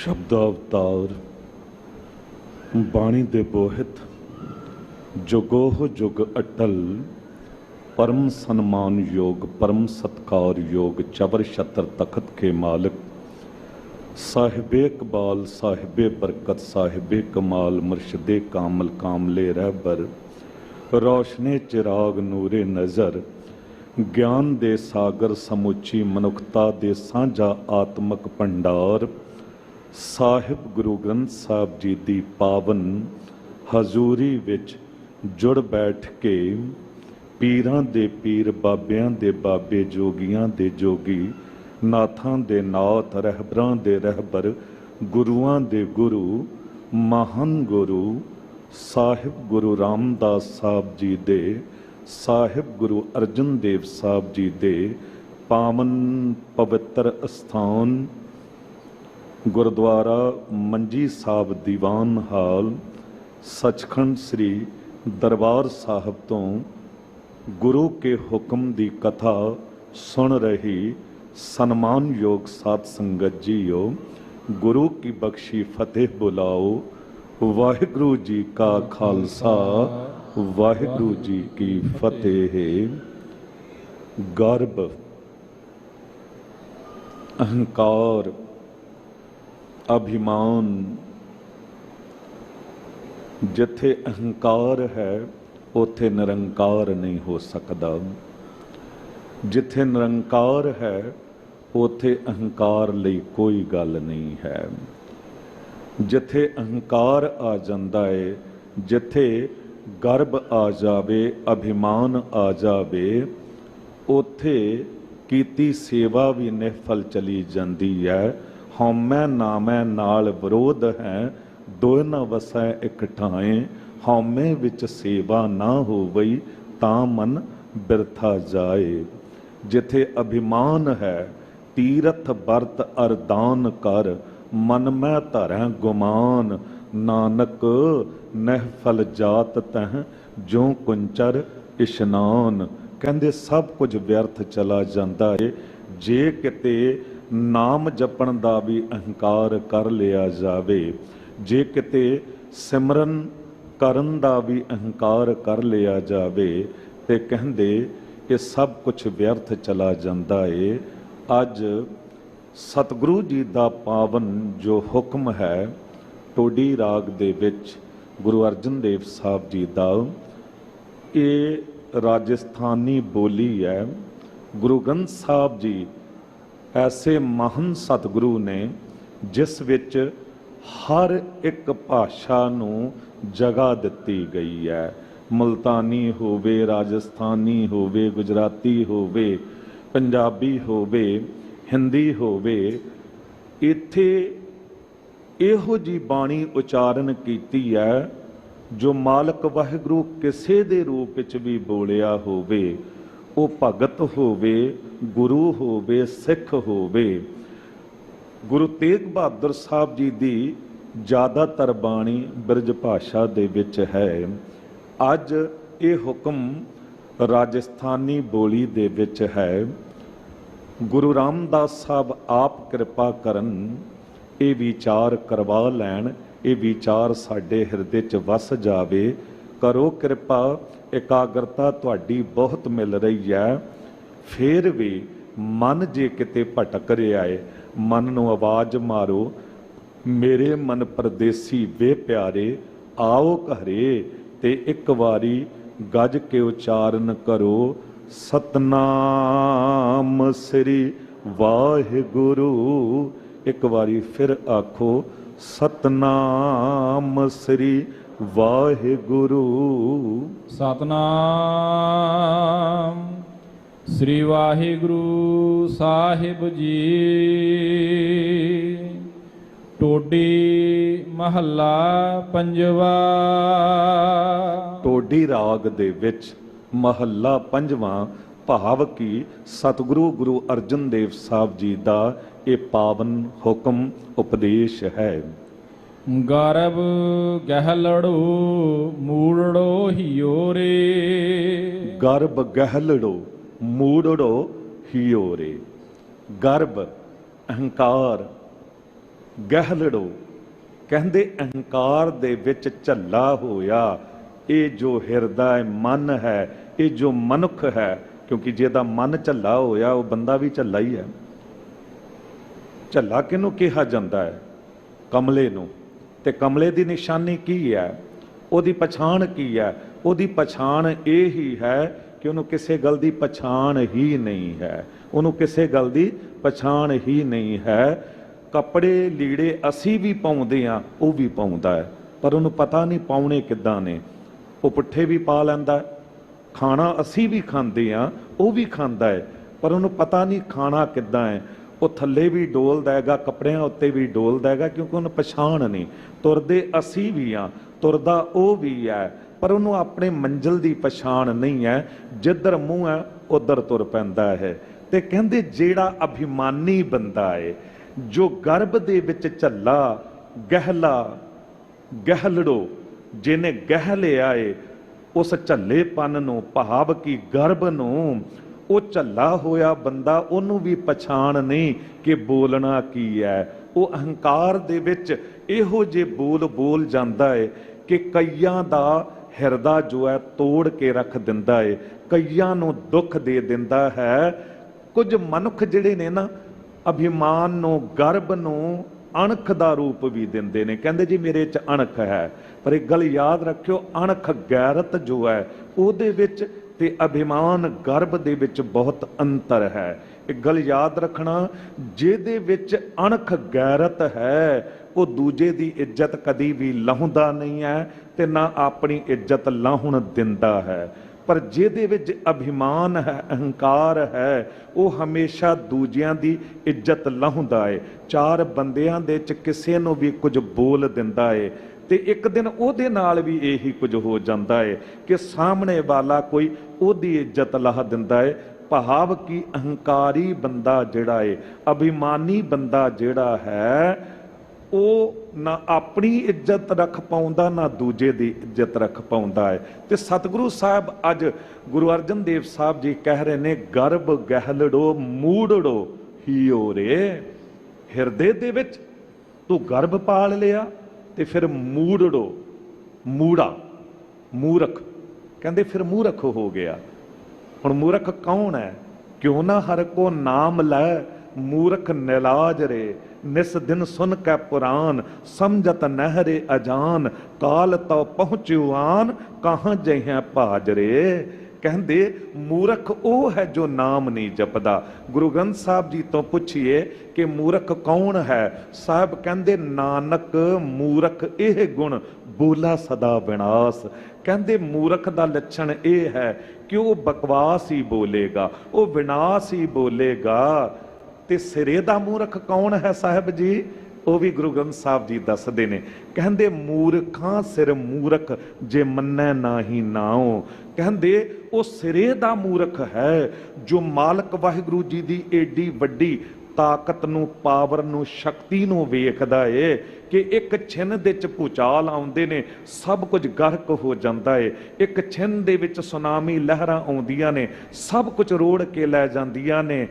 शब्दावतार बाणी दे बोहित जुगोह जुग अटल परम सन्मान योग परम सत्कार योग चबर छत्र तखत के मालिक साहिबे इकबाल साहिबे बरकत साहिबे कमाल मुर्शदे कामल कामले रहबर रोशने चिराग नूरे नज़र ज्ञान दे सागर समुची मनुखता दे साझा आत्मक भंडार साहिब गुरु ग्रंथ साहब जी दी पावन हजूरी विच जुड़ बैठ के पीरां दे पीर बाबियां दे बाबे जोगियां दे जोगी नाथां दे नाथ रहबरां दे रहबर गुरुआं दे गुरु महान गुरु साहिब गुरु रामदास साहब जी दे साहिब गुरु अर्जन देव साहब जी दे पावन पवित्र अस्थान गुरुद्वारा मंजी साहब दीवान हाल सचखंड श्री दरबार साहब तो गुरु के हुक्म दी कथा सुन रही सन्मान योग साध संगत जीओ गुरु की बख्शी फतेह बुलाओ वाहिगुरु जी का खालसा वाहिगुरु जी की फतेह। गर्भ अहंकार अभिमान जिथे अहंकार है उथे निरंकार नहीं हो सकता, जिथे निरंकार है उथे अहंकार लई कोई गल नहीं है। जिथे अहंकार आ जाता है जिथे गर्भ आ जावे अभिमान आ जावे उथे कीती सेवा भी निफल चली जाती है। हौमै नामै नाल विरोध है दोए न वसै इक ठाए हौमै विच सेवा ना होवई तां मन बिरथा जाए। जिथे अभिमान है तीरथ बरत अरदान कर मन में धरै गुमान नानक नहफल जात तह जो कुंचर इशनान। कहंदे सब कुछ व्यर्थ चला जाता है जे किते नाम जपण दा भी अहंकार कर लिया जावे, जे किते सिमरन करन दा भी अहंकार कर लिया जावे ते कहंदे कि सब कुछ व्यर्थ चला जाता है। अज सतगुरु जी दा पावन जो हुक्म है टोडी राग दे विच गुरु अर्जन देव साहब जी दा ये राजस्थानी बोली है। गुरु ग्रंथ साहब जी ऐसे महान सतगुरु ने जिस विच हर एक भाषा नूं जगह दिती गई है। मुल्तानी होवे राजस्थानी होवे गुजराती होवे पंजाबी होवे हिंदी होवे इत्थे इहो जी बाणी उचारण कीती है जो मालक वाहिगुरु किसे दे रूप विच भी बोलिया होवे वो भगत होवे गुरु होवे सिख होवे। गुरु तेग बहादुर साहब जी दी ज़्यादातर बाणी बिरज भाषा दे विच है। अज ये हुक्म राजस्थानी बोली दे विच है। गुरु रामदास साहब आप कृपा करन ये विचार करवा लैन ये विचार साडे हिरदे च वस जावे। करो कृपा एकाग्रता तुहाडी बहुत मिल रही है फिर भी मन जे किते भटक रहा है मन नूं आवाज़ मारो मेरे मन परदेसी वे प्यारे आओ घरे ते एक वारी गज के उचारण करो सतनाम श्री वाहिगुरु। एक वारी फिर आखो सतनाम श्री वाहिगुरु। सतनाम श्री वाहिगुरु साहिब जी। टोडी महला पंजवा। टोडी राग दे विच महला पंजवां भाव की सतगुरु गुरु अर्जन देव साहब जी दा ये पावन हुक्म उपदेश है। गर्भ गहलड़ो मूड़ो हियो रे। गर्भ गहलड़ो मूड़ो हियो रे। गर्भ अहंकार ਗਹਿਲੜੋ ਕਹਿੰਦੇ ਅਹੰਕਾਰ ਦੇ ਵਿੱਚ ਝੱਲਾ ਹੋਇਆ ਇਹ ਜੋ ਹਿਰਦਾ ਮਨ ਹੈ, ਇਹ ਜੋ ਮਨੁੱਖ ਹੈ, ਕਿਉਂਕਿ ਜਿਹਦਾ ਮਨ ਝੱਲਾ ਹੋਇਆ ਉਹ ਬੰਦਾ ਵੀ ਝੱਲਾ ਹੀ ਹੈ। ਝੱਲਾ ਕਿਹਨੂੰ ਕਿਹਾ ਜਾਂਦਾ ਹੈ? ਕਮਲੇ ਨੂੰ। ਤੇ ਕਮਲੇ ਦੀ ਨਿਸ਼ਾਨੀ ਕੀ ਹੈ? ਉਹਦੀ ਪਛਾਣ ਕੀ ਹੈ? ਉਹਦੀ ਪਛਾਣ ਇਹ ਹੀ ਹੈ ਕਿ ਉਹਨੂੰ ਕਿਸੇ ਗੱਲ ਦੀ ਪਛਾਣ ਹੀ ਨਹੀਂ ਹੈ। ਉਹਨੂੰ ਕਿਸੇ ਗੱਲ ਦੀ ਪਛਾਣ ਹੀ ਨਹੀਂ ਹੈ। ਕੱਪੜੇ ਲੀੜੇ ਅਸੀਂ ਵੀ ਪਾਉਂਦੇ ਹਾਂ, ਉਹ ਵੀ ਪਾਉਂਦਾ ਹੈ, ਪਰ ਉਹਨੂੰ ਪਤਾ ਨਹੀਂ ਪਾਉਣੇ ਕਿੱਦਾਂ ਨੇ। ਉਹ ਪੁੱਠੇ ਵੀ ਪਾ ਲੈਂਦਾ ਹੈ। ਖਾਣਾ ਅਸੀਂ ਵੀ ਖਾਂਦੇ ਹਾਂ, ਉਹ ਵੀ ਖਾਂਦਾ ਹੈ, ਪਰ ਉਹਨੂੰ ਪਤਾ ਨਹੀਂ ਖਾਣਾ ਕਿੱਦਾਂ ਹੈ। ਉਹ ਥੱਲੇ ਵੀ ਡੋਲਦਾ ਹੈਗਾ, ਕੱਪੜਿਆਂ ਉੱਤੇ ਵੀ ਡੋਲਦਾ ਹੈਗਾ, ਕਿਉਂਕਿ ਉਹਨੂੰ ਪਛਾਣ ਨਹੀਂ। ਤੁਰਦੇ ਅਸੀਂ ਵੀ ਹਾਂ, ਤੁਰਦਾ ਉਹ ਵੀ ਹੈ, ਪਰ ਉਹਨੂੰ ਆਪਣੇ ਮੰਜ਼ਿਲ ਦੀ ਪਛਾਣ ਨਹੀਂ ਹੈ। ਜਿੱਧਰ ਮੂੰਹ ਹੈ ਉੱਧਰ ਤੁਰ ਪੈਂਦਾ ਹੈ। ਤੇ ਕਹਿੰਦੇ ਜਿਹੜਾ ਅਭਿਮਾਨੀ ਬੰਦਾ ਹੈ, ਜੋ ਗਰਭ ਦੇ ਵਿੱਚ ਝੱਲਾ, ਗਹਿਲਾ, ਗਹਿਲੜੋ, ਜਿਹਨੇ ਗਹਿ ਲਿਆ ਏ ਉਸ ਝੱਲੇਪਨ ਨੂੰ, ਭਾਵ ਕੀ ਗਰਭ ਨੂੰ, ਉਹ ਝੱਲਾ ਹੋਇਆ ਬੰਦਾ, ਉਹਨੂੰ ਵੀ ਪਛਾਣ ਨਹੀਂ ਕਿ ਬੋਲਣਾ ਕੀ ਹੈ। ਉਹ ਅਹੰਕਾਰ ਦੇ ਵਿੱਚ ਇਹੋ ਜਿਹੇ ਬੋਲ ਬੋਲ ਜਾਂਦਾ ਹੈ ਕਿ ਕਈਆਂ ਦਾ ਹਿਰਦਾ ਜੋ ਹੈ ਤੋੜ ਕੇ ਰੱਖ ਦਿੰਦਾ ਹੈ, ਕਈਆਂ ਨੂੰ ਦੁੱਖ ਦੇ ਦਿੰਦਾ ਹੈ। ਕੁਝ ਮਨੁੱਖ ਜਿਹੜੇ ਨੇ ਨਾ, ਅਭਿਮਾਨ ਨੂੰ, ਗਰਭ ਨੂੰ ਅਣਖ ਦਾ ਰੂਪ ਵੀ ਦਿੰਦੇ ਨੇ। ਕਹਿੰਦੇ ਜੀ ਮੇਰੇ 'ਚ ਅਣਖ ਹੈ, ਪਰ ਇੱਕ ਗੱਲ ਯਾਦ ਰੱਖਿਓ, ਅਣਖ ਗੈਰਤ ਜੋ ਹੈ ਉਹਦੇ ਵਿੱਚ ਤੇ ਅਭਿਮਾਨ ਗਰਭ ਦੇ ਵਿੱਚ ਬਹੁਤ ਅੰਤਰ ਹੈ। ਇੱਕ ਗੱਲ ਯਾਦ ਰੱਖਣਾ, ਜਿਹਦੇ ਵਿੱਚ ਅਣਖ ਗੈਰਤ ਹੈ ਉਹ ਦੂਜੇ ਦੀ ਇੱਜ਼ਤ ਕਦੀ ਵੀ ਲਾਹੁੰਦਾ ਨਹੀਂ ਹੈ ਤੇ ਨਾ ਆਪਣੀ ਇੱਜ਼ਤ ਲਾਹੁਣ ਦਿੰਦਾ ਹੈ। ਪਰ ਜਿਹਦੇ ਵਿੱਚ ਅਭਿਮਾਨ ਹੈ, ਅਹੰਕਾਰ ਹੈ, ਉਹ ਹਮੇਸ਼ਾ ਦੂਜਿਆਂ ਦੀ ਇੱਜ਼ਤ ਲਾਹੁੰਦਾ ਹੈ। ਚਾਰ ਬੰਦਿਆਂ ਦੇ ਵਿੱਚ ਕਿਸੇ ਨੂੰ ਵੀ ਕੁਝ ਬੋਲ ਦਿੰਦਾ ਹੈ ਤੇ ਇੱਕ ਦਿਨ ਉਹਦੇ ਨਾਲ ਵੀ ਇਹੀ ਕੁਝ ਹੋ ਜਾਂਦਾ ਹੈ ਕਿ ਸਾਹਮਣੇ ਵਾਲਾ ਕੋਈ ਉਹਦੀ ਇੱਜ਼ਤ ਲਾਹ ਦਿੰਦਾ ਹੈ। ਭਾਵ ਕਿ ਅਹੰਕਾਰੀ ਬੰਦਾ ਜਿਹੜਾ ਹੈ, ਅਭਿਮਾਨੀ ਬੰਦਾ ਜਿਹੜਾ ਹੈ, ਉਹ ਨਾ ਆਪਣੀ ਇੱਜ਼ਤ ਰੱਖ ਪਾਉਂਦਾ, ਨਾ ਦੂਜੇ ਦੀ ਇੱਜ਼ਤ ਰੱਖ ਪਾਉਂਦਾ ਹੈ। ਤੇ ਸਤਿਗੁਰੂ ਸਾਹਿਬ ਅੱਜ ਗੁਰੂ ਅਰਜਨ ਦੇਵ ਸਾਹਿਬ ਜੀ ਕਹਿ ਰਹੇ ਨੇ, ਗਰਭ ਗਹਿਲੜੋ ਮੂੜੜੋ ਹੀਓ ਰੇ। ਹਿਰਦੇ ਦੇ ਵਿੱਚ ਤੂੰ ਗਰਭ ਪਾਲ ਲਿਆ ਤੇ ਫਿਰ ਮੂੜੜੋ, ਮੂੜਾ, ਮੂਰਖ, ਕਹਿੰਦੇ ਫਿਰ ਮੂਰਖ ਹੋ ਗਿਆ। ਹੁਣ ਮੂਰਖ ਕੌਣ ਹੈ? ਕਿਉਂ ਨਾ ਹਰ ਕੋ ਨਾਮ ਲੈ ਮੂਰਖ ਨਿਲਾਜ ਰੇ। ਨਿਸ ਦਿਨ ਸੁਨ ਕੈ ਪੁਰਾਨ ਸਮਝਤ ਨਹਿਰੇ ਅਜਾਨ। ਕਾਲ ਤਉ ਪਹੁੰਚਿਓ ਆਨ ਕਹਾਂ ਜਹਿ ਭਾਜ ਰੇ। ਕਹਿੰਦੇ ਮੂਰਖ ਉਹ ਹੈ ਜੋ ਨਾਮ ਨਹੀਂ ਜਪਦਾ। ਗੁਰੂ ਗ੍ਰੰਥ ਸਾਹਿਬ ਜੀ ਤੋਂ ਪੁੱਛੀਏ ਕਿ ਮੂਰਖ ਕੌਣ ਹੈ? ਸਾਹਿਬ ਕਹਿੰਦੇ ਨਾਨਕ ਮੂਰਖ ਇਹ ਗੁਣ ਬੋਲਾ ਸਦਾ ਵਿਨਾਸ਼। ਕਹਿੰਦੇ ਮੂਰਖ ਦਾ ਲੱਛਣ ਇਹ ਹੈ ਕਿ ਉਹ ਬਕਵਾਸ ਹੀ ਬੋਲੇਗਾ, ਉਹ ਵਿਨਾਸ਼ ਹੀ ਬੋਲੇਗਾ। ਤੇ ਸਿਰੇ ਦਾ ਮੂਰਖ ਕੌਣ ਹੈ ਸਾਹਿਬ ਜੀ? ਉਹ ਵੀ ਗੁਰੂ ਗ੍ਰੰਥ ਸਾਹਿਬ ਜੀ ਦੱਸਦੇ ਨੇ। ਕਹਿੰਦੇ ਮੂਰਖਾਂ ਸਿਰ ਮੂਰਖ ਜੇ ਮੰਨੈ ਨਾਹੀ ਨਾਉ। ਕਹਿੰਦੇ ਉਹ ਸਿਰੇ ਦਾ ਮੂਰਖ ਹੈ ਜੋ ਮਾਲਕ ਵਾਹਿਗੁਰੂ ਜੀ ਦੀ ਏਡੀ ਵੱਡੀ ਤਾਕਤ ਨੂੰ, ਪਾਵਰ ਨੂੰ, ਸ਼ਕਤੀ ਨੂੰ ਵੇਖਦਾ ਏ ਕਿ ਇੱਕ ਛਿਨ ਦੇ ਚ ਭੂਚਾਲ ਆਉਂਦੇ ਨੇ, ਸਭ ਕੁਝ ਗਰਕ ਹੋ ਜਾਂਦਾ ਏ। ਇੱਕ ਛਿਨ ਦੇ ਵਿੱਚ ਸੁਨਾਮੀ ਲਹਿਰਾਂ ਆਉਂਦੀਆਂ ਨੇ, ਸਭ ਕੁਝ ਰੋੜ ਕੇ ਲੈ ਜਾਂਦੀਆਂ ਨੇ।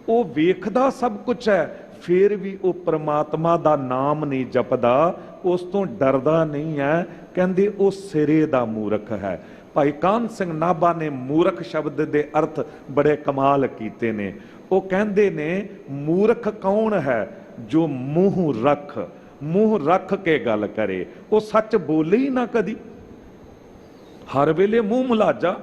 ਉਹ ਵੇਖਦਾ ਸਭ ਕੁਝ ਹੈ, ਫਿਰ ਵੀ ਉਹ ਪ੍ਰਮਾਤਮਾ ਦਾ ਨਾਮ ਨਹੀਂ ਜਪਦਾ, ਉਸ ਤੋਂ ਡਰਦਾ ਨਹੀਂ ਹੈ। ਕਹਿੰਦੇ ਉਹ ਸਿਰੇ ਦਾ ਮੂਰਖ ਹੈ। ਭਾਈ ਕਾਹਨ ਸਿੰਘ ਨਾਭਾ ਨੇ ਮੂਰਖ ਸ਼ਬਦ ਦੇ ਅਰਥ ਬੜੇ ਕਮਾਲ ਕੀਤੇ ਨੇ। ਉਹ ਕਹਿੰਦੇ ਨੇ ਮੂਰਖ ਕੌਣ ਹੈ? ਜੋ ਮੂੰਹ ਰੱਖ ਕੇ ਗੱਲ ਕਰੇ, ਉਹ ਸੱਚ ਬੋਲੇ ਹੀ ਨਾ ਕਦੀ, ਹਰ ਵੇਲੇ ਮੂੰਹ ਮੁਲਾਜਾ।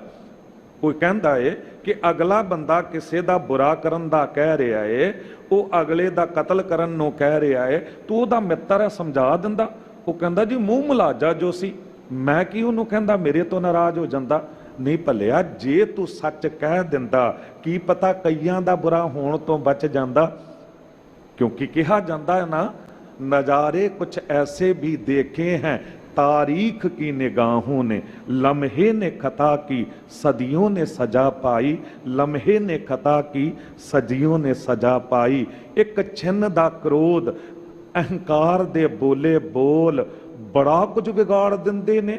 ਕੋਈ ਕਹਿੰਦਾ ਏ ਕਿ ਅਗਲਾ ਬੰਦਾ ਕਿਸੇ ਦਾ ਬੁਰਾ ਕਰਨ ਦਾ ਕਹਿ ਰਿਹਾ ਏ, ਉਹ ਅਗਲੇ ਦਾ ਕਤਲ ਕਰਨ ਨੂੰ ਕਹਿ ਰਿਹਾ ਏ, ਤੂੰ ਉਹਦਾ ਮਿੱਤਰ ਹੈ, ਸਮਝਾ ਦਿੰਦਾ। ਉਹ ਕਹਿੰਦਾ ਜੀ ਮੂੰਹ ਮੁਲਾਜਾ ਜੋ ਸੀ, ਮੈਂ ਕੀ ਉਹਨੂੰ ਕਹਿੰਦਾ, ਮੇਰੇ ਤੋਂ ਨਾਰਾਜ਼ ਹੋ ਜਾਂਦਾ। ਨਹੀਂ ਭੱਲਿਆ, ਜੇ ਤੂੰ ਸੱਚ ਕਹਿ ਦਿੰਦਾ, ਕੀ ਪਤਾ ਕਈਆਂ ਦਾ ਬੁਰਾ ਹੋਣ ਤੋਂ ਬਚ ਜਾਂਦਾ। ਕਿਉਂਕਿ ਕਿਹਾ ਜਾਂਦਾ ਹੈ ਨਾ, ਨਜ਼ਾਰੇ ਕੁਛ ਐਸੇ ਵੀ ਦੇਖੇ हैं तारीख की निगाहों ने, लम्हे ने खता की सदियों ने सजा पाई। लम्हे ने खता की सदियों ने सजा पाई। एक छिन्न दा क्रोध, अहंकार दे बोले बोल बड़ा कुछ बिगाड़ दिंदे ने।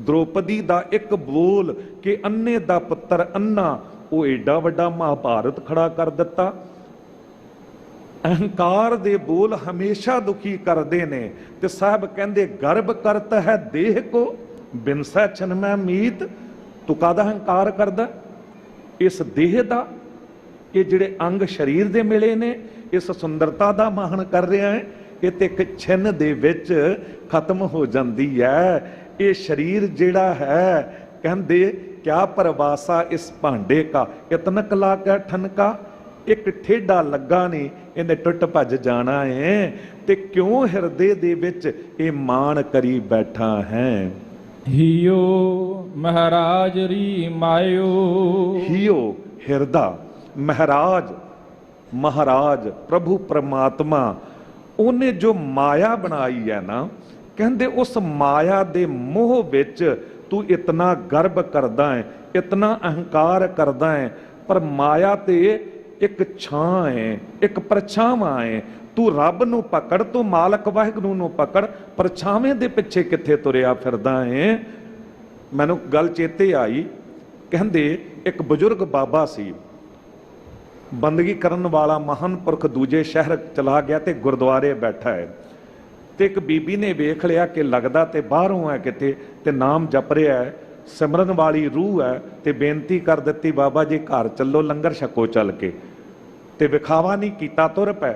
द्रौपदी दा एक बोल कि अन्ने दा पुत्र अन्ना, वो एडा वड्डा महाभारत खड़ा कर दिता। ਅਹੰਕਾਰ ਦੇ ਬੋਲ ਹਮੇਸ਼ਾ ਦੁਖੀ ਕਰਦੇ ਨੇ। ਤੇ ਸਾਹਿਬ ਕਹਿੰਦੇ ਗਰਬ ਕਰਤ ਹੈ ਦੇਹ ਕੋ ਬਿਨਸੈ ਛਨਮੈ ਮੀਤ। ਤੂੰ ਕਾਹਦਾ ਹੰਕਾਰ ਕਰਦਾ? ਇਸ ਦੇਹ ਦਾ, ਇਹ ਜਿਹੜੇ ਅੰਗ ਸਰੀਰ ਦੇ ਮਿਲੇ ਨੇ, ਇਸ ਸੁੰਦਰਤਾ ਦਾ ਮਾਣ ਕਰ ਰਿਹਾ ਹੈ। ਇਹ ਤੇ ਇੱਕ ਛਿਨ ਦੇ ਵਿੱਚ ਖਤਮ ਹੋ ਜਾਂਦੀ ਹੈ। ਇਹ ਸਰੀਰ ਜਿਹੜਾ ਹੈ, ਕਹਿੰਦੇ ਕਿਆ ਪਰਵਾਸਾ ਇਸ ਭਾਂਡੇ ਕਾ ਇਤਨਕ ਲਾ ਕੇ ਠਨਕਾ। ਇੱਕ ਠੇਡਾ ਲੱਗਾ ਨਹੀਂ, ਇਹਨੇ ਟੁੱਟ ਭੱਜ ਜਾਣਾ ਹੈ। ਤੇ ਕਿਉਂ ਹਿਰਦੇ ਦੇ ਵਿੱਚ ਇਹ ਮਾਣ ਕਰੀ ਬੈਠਾ ਹੈ? ਹਿਓ ਮਹਾਰਾਜ ਰੀ ਮਾਇਓ। ਹਿਓ ਹਿਰਦਾ, ਮਹਾਰਾਜ, ਮਹਾਰਾਜ ਪ੍ਰਭੂ ਪਰਮਾਤਮਾ, ਉਹਨੇ ਜੋ ਮਾਇਆ ਬਣਾਈ ਹੈ ਨਾ, ਕਹਿੰਦੇ ਉਸ ਮਾਇਆ ਦੇ ਮੋਹ ਵਿੱਚ ਤੂੰ ਇਤਨਾ ਗਰਬ ਕਰਦਾ ਹੈ, ਇਤਨਾ ਅਹੰਕਾਰ ਕਰਦਾ ਹੈ। ਪਰ ਮਾਇਆ ਤੇ ਇੱਕ ਛਾਂ ਹੈ, ਇੱਕ ਪਰਛਾਵਾਂ ਹੈ। ਤੂੰ ਰੱਬ ਨੂੰ ਪਕੜ, ਤੂੰ ਮਾਲਕ ਵਾਹਿਗੁਰੂ ਨੂੰ ਪਕੜ, ਪਰਛਾਵੇਂ ਦੇ ਪਿੱਛੇ ਕਿੱਥੇ ਤੁਰਿਆ ਫਿਰਦਾ ਹੈ? ਮੈਨੂੰ ਗੱਲ ਚੇਤੇ ਆਈ, ਕਹਿੰਦੇ ਇੱਕ ਬਜ਼ੁਰਗ ਬਾਬਾ ਸੀ, ਬੰਦਗੀ ਕਰਨ ਵਾਲਾ ਮਹਾਨ ਪੁਰਖ ਦੂਜੇ ਸ਼ਹਿਰ ਚਲਾ ਗਿਆ ਤੇ ਗੁਰਦੁਆਰੇ ਬੈਠਾ ਹੈ। ਤੇ ਇੱਕ ਬੀਬੀ ਨੇ ਵੇਖ ਲਿਆ ਕਿ ਲੱਗਦਾ ਤੇ ਬਾਹਰੋਂ ਹੈ ਕਿਤੇ, ਤੇ ਨਾਮ ਜਪ ਰਿਹਾ ਹੈ, ਸਿਮਰਨ ਵਾਲੀ ਰੂਹ ਹੈ। ਤੇ ਬੇਨਤੀ ਕਰ ਦਿੱਤੀ, ਬਾਬਾ ਜੀ ਘਰ ਚੱਲੋ, ਲੰਗਰ ਛਕੋ ਚੱਲ ਕੇ। ਤੇ ਵਿਖਾਵਾ ਨਹੀਂ ਕੀਤਾ, ਤੁਰ ਪਏ।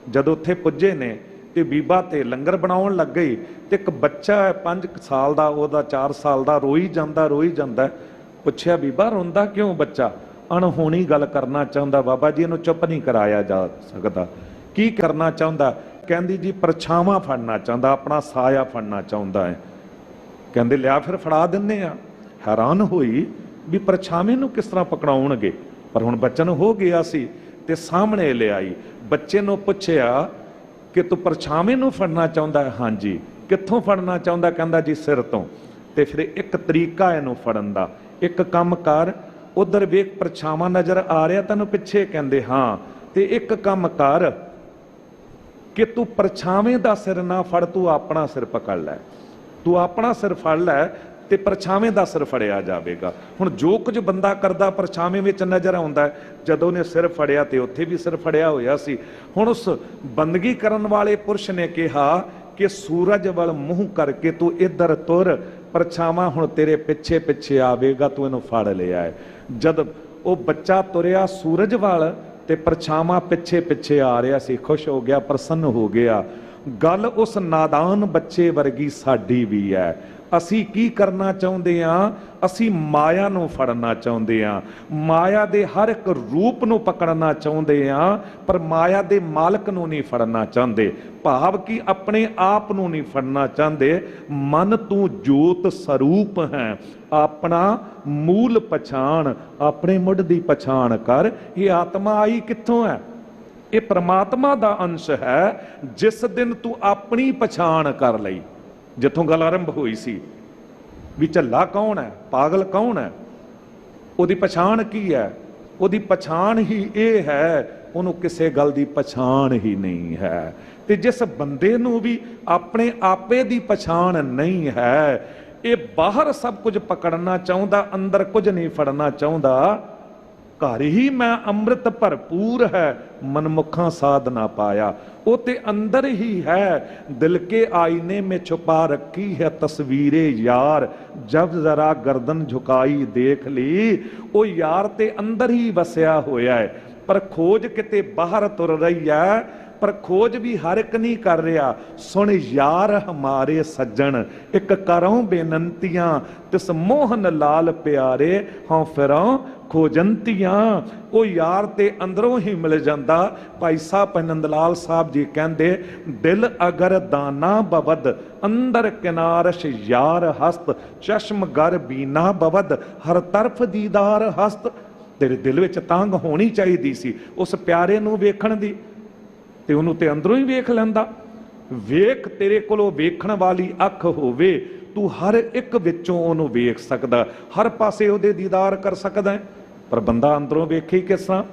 ਜਦੋਂ ਉੱਥੇ ਪੁੱਜੇ ਨੇ ਤੇ ਬੀਬਾ ਤੇ ਲੰਗਰ ਬਣਾਉਣ ਲੱਗ ਗਈ। ਤੇ ਇੱਕ ਬੱਚਾ 5 ਸਾਲ ਦਾ, ਉਹਦਾ 4 ਸਾਲ ਦਾ, ਰੋਈ ਜਾਂਦਾ। ਪੁੱਛਿਆ, ਬੀਬਾ ਰੋਂਦਾ ਕਿਉਂ ਬੱਚਾ? ਅਣਹੋਣੀ ਗੱਲ ਕਰਨਾ ਚਾਹੁੰਦਾ ਬਾਬਾ ਜੀ, ਇਹਨੂੰ ਚੁੱਪ ਨਹੀਂ ਕਰਾਇਆ ਜਾ ਸਕਦਾ। ਕੀ ਕਰਨਾ ਚਾਹੁੰਦਾ? ਕਹਿੰਦੀ ਜੀ ਪਰਛਾਵਾਂ ਫੜਨਾ ਚਾਹੁੰਦਾ, ਆਪਣਾ ਸਾਇਆ ਫੜਨਾ ਚਾਹੁੰਦਾ ਹੈ। ਕਹਿੰਦੇ ਲਿਆ ਫਿਰ ਫੜਾ ਦਿੰਦੇ ਆ। ਹੈਰਾਨ ਹੋਈ ਵੀ ਪਰਛਾਵੇਂ ਨੂੰ ਕਿਸ ਤਰ੍ਹਾਂ ਪਕੜਾਉਣਗੇ, ਪਰ ਹੁਣ ਬਚਨ ਹੋ ਗਿਆ ਸੀ। ਤੇ ਸਾਹਮਣੇ ਲਿਆਈ, ਬੱਚੇ ਨੂੰ ਪੁੱਛਿਆ ਕਿ ਤੂੰ ਪਰਛਾਵੇਂ ਨੂੰ ਫੜਨਾ ਚਾਹੁੰਦਾ ਹੈ? ਹਾਂਜੀ। ਕਿੱਥੋਂ ਫੜਨਾ ਚਾਹੁੰਦਾ? ਕਹਿੰਦਾ ਜੀ ਸਿਰ ਤੋਂ। ਤੇ ਫਿਰ ਇੱਕ ਤਰੀਕਾ ਇਹਨੂੰ ਫੜਨ ਦਾ, ਇੱਕ ਕੰਮ ਕਰ, ਉਧਰ ਵੇਖ ਪਰਛਾਵਾਂ ਨਜ਼ਰ ਆ ਰਿਹਾ ਤੈਨੂੰ ਪਿੱਛੇ? ਕਹਿੰਦੇ ਹਾਂ। ਤੇ ਇੱਕ ਕੰਮ ਕਰ ਕਿ ਤੂੰ ਪਰਛਾਵੇਂ ਦਾ ਸਿਰ ਨਾ ਫੜ, ਤੂੰ ਆਪਣਾ ਸਿਰ ਪਕੜ ਲੈ। ਤੂੰ ਆਪਣਾ ਸਿਰ ਫੜ ਲੈ ਤੇ ਪਰਛਾਵੇਂ ਦਾ ਸਿਰ ਫੜਿਆ ਜਾਵੇਗਾ। ਹੁਣ ਜੋ ਕੁਝ ਬੰਦਾ ਕਰਦਾ ਪਰਛਾਵੇਂ ਵਿੱਚ ਨਜ਼ਰ ਆਉਂਦਾ। ਜਦੋਂ ਉਹਨੇ ਸਿਰ ਫੜਿਆ ਤੇ ਉੱਥੇ ਵੀ ਸਿਰ ਫੜਿਆ ਹੋਇਆ ਸੀ। ਹੁਣ ਉਸ ਬੰਦਗੀ ਕਰਨ ਵਾਲੇ ਪੁਰਸ਼ ਨੇ ਕਿਹਾ ਕਿ ਸੂਰਜ ਵੱਲ ਮੂੰਹ ਕਰਕੇ ਤੂੰ ਇੱਧਰ ਤੁਰ, ਪਰਛਾਵਾਂ ਹੁਣ ਤੇਰੇ ਪਿੱਛੇ ਪਿੱਛੇ ਆਵੇਗਾ, ਤੂੰ ਇਹਨੂੰ ਫੜ ਲਿਆ ਹੈ। ਜਦ ਉਹ ਬੱਚਾ ਤੁਰਿਆ ਸੂਰਜ ਵੱਲ ਤੇ ਪਰਛਾਵਾਂ ਪਿੱਛੇ ਪਿੱਛੇ ਆ ਰਿਹਾ ਸੀ, ਖੁਸ਼ ਹੋ ਗਿਆ, ਪ੍ਰਸੰਨ ਹੋ ਗਿਆ। ਗੱਲ ਉਸ ਨਾਦਾਨ ਬੱਚੇ ਵਰਗੀ ਸਾਡੀ ਵੀ ਹੈ। ਅਸੀਂ ਕੀ ਕਰਨਾ ਚਾਹੁੰਦੇ ਹਾਂ? ਅਸੀਂ ਮਾਇਆ ਨੂੰ ਫੜਨਾ ਚਾਹੁੰਦੇ ਹਾਂ, ਮਾਇਆ ਦੇ ਹਰ ਇੱਕ ਰੂਪ ਨੂੰ ਪਕੜਨਾ ਚਾਹੁੰਦੇ ਹਾਂ, ਪਰ ਮਾਇਆ ਦੇ ਮਾਲਕ ਨੂੰ ਨਹੀਂ ਫੜਨਾ ਚਾਹੁੰਦੇ। ਭਾਵ ਕਿ ਆਪਣੇ ਆਪ ਨੂੰ ਨਹੀਂ ਫੜਨਾ ਚਾਹੁੰਦੇ। ਮਨ ਤੂੰ ਜੋਤ ਸਰੂਪ ਹੈ, ਆਪਣਾ ਮੂਲ ਪਛਾਣ, ਆਪਣੇ ਮੁੱਢ ਦੀ ਪਛਾਣ ਕਰ। ਇਹ ਆਤਮਾ ਆਈ ਕਿੱਥੋਂ ਹੈ? ਇਹ ਪ੍ਰਮਾਤਮਾ ਦਾ ਅੰਸ਼ ਹੈ। ਜਿਸ ਦਿਨ ਤੂੰ ਆਪਣੀ ਪਛਾਣ ਕਰ ਲਈ, ਜਿੱਥੋਂ ਗੱਲ ਆਰੰਭ ਹੋਈ ਸੀ ਵੀ ਝੱਲਾ ਕੌਣ ਹੈ, ਪਾਗਲ ਕੌਣ ਹੈ, ਉਹਦੀ ਪਛਾਣ ਕੀ ਹੈ? ਉਹਦੀ ਪਛਾਣ ਹੀ ਇਹ ਹੈ, ਉਹਨੂੰ ਕਿਸੇ ਗੱਲ ਦੀ ਪਛਾਣ ਹੀ ਨਹੀਂ ਹੈ। ਤੇ ਜਿਸ ਬੰਦੇ ਨੂੰ ਵੀ ਆਪਣੇ ਆਪੇ ਦੀ ਪਛਾਣ ਨਹੀਂ ਹੈ, ਇਹ ਬਾਹਰ ਸਭ ਕੁਝ ਪਕੜਨਾ ਚਾਹੁੰਦਾ, ਅੰਦਰ ਕੁਝ ਨਹੀਂ ਫੜਨਾ ਚਾਹੁੰਦਾ। ਘਰ ਹੀ ਮੈਂ ਅੰਮ੍ਰਿਤ ਭਰਪੂਰ ਹੈ, ਮਨਮੁਖਾਂ ਸਾਧ ਨਾ ਪਾਇਆ। ਉਹ ਤੇ ਅੰਦਰ ਹੀ ਹੈ। ਦਿਲ ਕੇ ਆईने में छुपा रखी है तस्वीरे यार, जब जरा गर्दन झुकाई देख ली। ਉਹ ਯਾਰ ਤੇ ਅੰਦਰ ਹੀ ਵਸਿਆ ਹੋਇਆ ਹੈ, ਪਰ ਖੋਜ ਕਿਤੇ ਬਾਹਰ ਤੁਰ ਰਹੀ ਹੈ। ਪਰ ਖੋਜ ਵੀ ਹਰ ਇੱਕ ਨਹੀਂ ਕਰ ਰਿਹਾ। ਸੁਣ ਯਾਰ ਹਮਾਰੇ ਸੱਜਣ, ਇੱਕ ਕਰੋ ਬੇਨੰਤੀਆਂ, ਤਿਸ ਮੋਹਨ ਲਾਲ ਪਿਆਰੇ ਹਾਂ ਫਿਰਾਂ ਖੋਜੰਤੀਆਂ। ਉਹ ਯਾਰ ਤੇ ਅੰਦਰੋਂ ਹੀ ਮਿਲ ਜਾਂਦਾ। ਭਾਈ ਸਾਹਿਬ ਨੰਦ ਲਾਲ ਸਾਹਿਬ ਜੀ ਕਹਿੰਦੇ, ਦਿਲ ਅਗਰ ਦਾਨਾ ਬਵਦ, ਅੰਦਰ ਕਿਨਾਰਸ਼ ਯਾਰ ਹਸਤ, ਚਸ਼ਮ ਗਰ ਬੀਨਾ ਬਵਦ, ਹਰ ਤਰਫ ਦੀਦਾਰ ਹਸਤ। ਤੇਰੇ ਦਿਲ ਵਿੱਚ ਤਾਂਘ ਹੋਣੀ ਚਾਹੀਦੀ ਸੀ ਉਸ ਪਿਆਰੇ ਨੂੰ ਵੇਖਣ ਦੀ, ਤੇ ਉਹਨੂੰ ਤੇ ਅੰਦਰੋਂ ਹੀ ਵੇਖ ਲੈਂਦਾ। ਵੇਖ, ਤੇਰੇ ਕੋਲੋਂ ਵੇਖਣ ਵਾਲੀ ਅੱਖ ਹੋਵੇ, ਤੂੰ ਹਰ ਇੱਕ ਵਿੱਚੋਂ ਉਹਨੂੰ ਵੇਖ ਸਕਦਾ, ਹਰ ਪਾਸੇ ਉਹਦੇ ਦੀਦਾਰ ਕਰ ਸਕਦਾ ਹੈ। ਪਰ ਬੰਦਾ ਅੰਦਰੋਂ ਵੇਖੇ ਕਿਸ ਤਰ੍ਹਾਂ?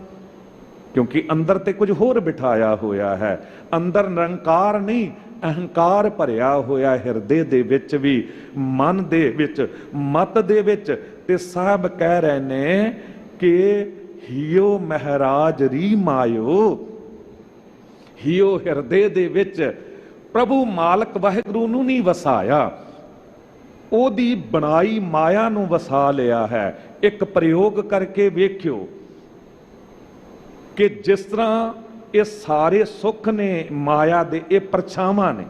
ਕਿਉਂਕਿ ਅੰਦਰ ਤੇ ਕੁਝ ਹੋਰ ਬਿਠਾਇਆ ਹੋਇਆ ਹੈ। ਅੰਦਰ ਨਿਰੰਕਾਰ ਨਹੀਂ, ਅਹੰਕਾਰ ਭਰਿਆ ਹੋਇਆ ਹਿਰਦੇ ਦੇ ਵਿੱਚ ਵੀ, ਮਨ ਦੇ ਵਿੱਚ, ਮਤ ਦੇ ਵਿੱਚ। ਤੇ ਸਾਹਿਬ ਕਹਿ ਰਹੇ ਨੇ ਕਿ ਹਿਓ ਮਹਾਰਾਜ ਰੀ ਮਾਇਓ, ਹਿਓ ਹਿਰਦੇ ਦੇ ਵਿੱਚ ਪ੍ਰਭੂ ਮਾਲਕ ਵਾਹਿਗੁਰੂ ਨੂੰ ਨਹੀਂ ਵਸਾਇਆ, ਉਹਦੀ ਬਣਾਈ ਮਾਇਆ ਨੂੰ ਵਸਾ ਲਿਆ ਹੈ। ਇੱਕ ਪ੍ਰਯੋਗ ਕਰਕੇ ਵੇਖਿਓ ਕਿ ਜਿਸ ਤਰ੍ਹਾਂ ਇਹ ਸਾਰੇ ਸੁੱਖ ਨੇ ਮਾਇਆ ਦੇ, ਇਹ ਪਰਛਾਵਾਂ ਨੇ,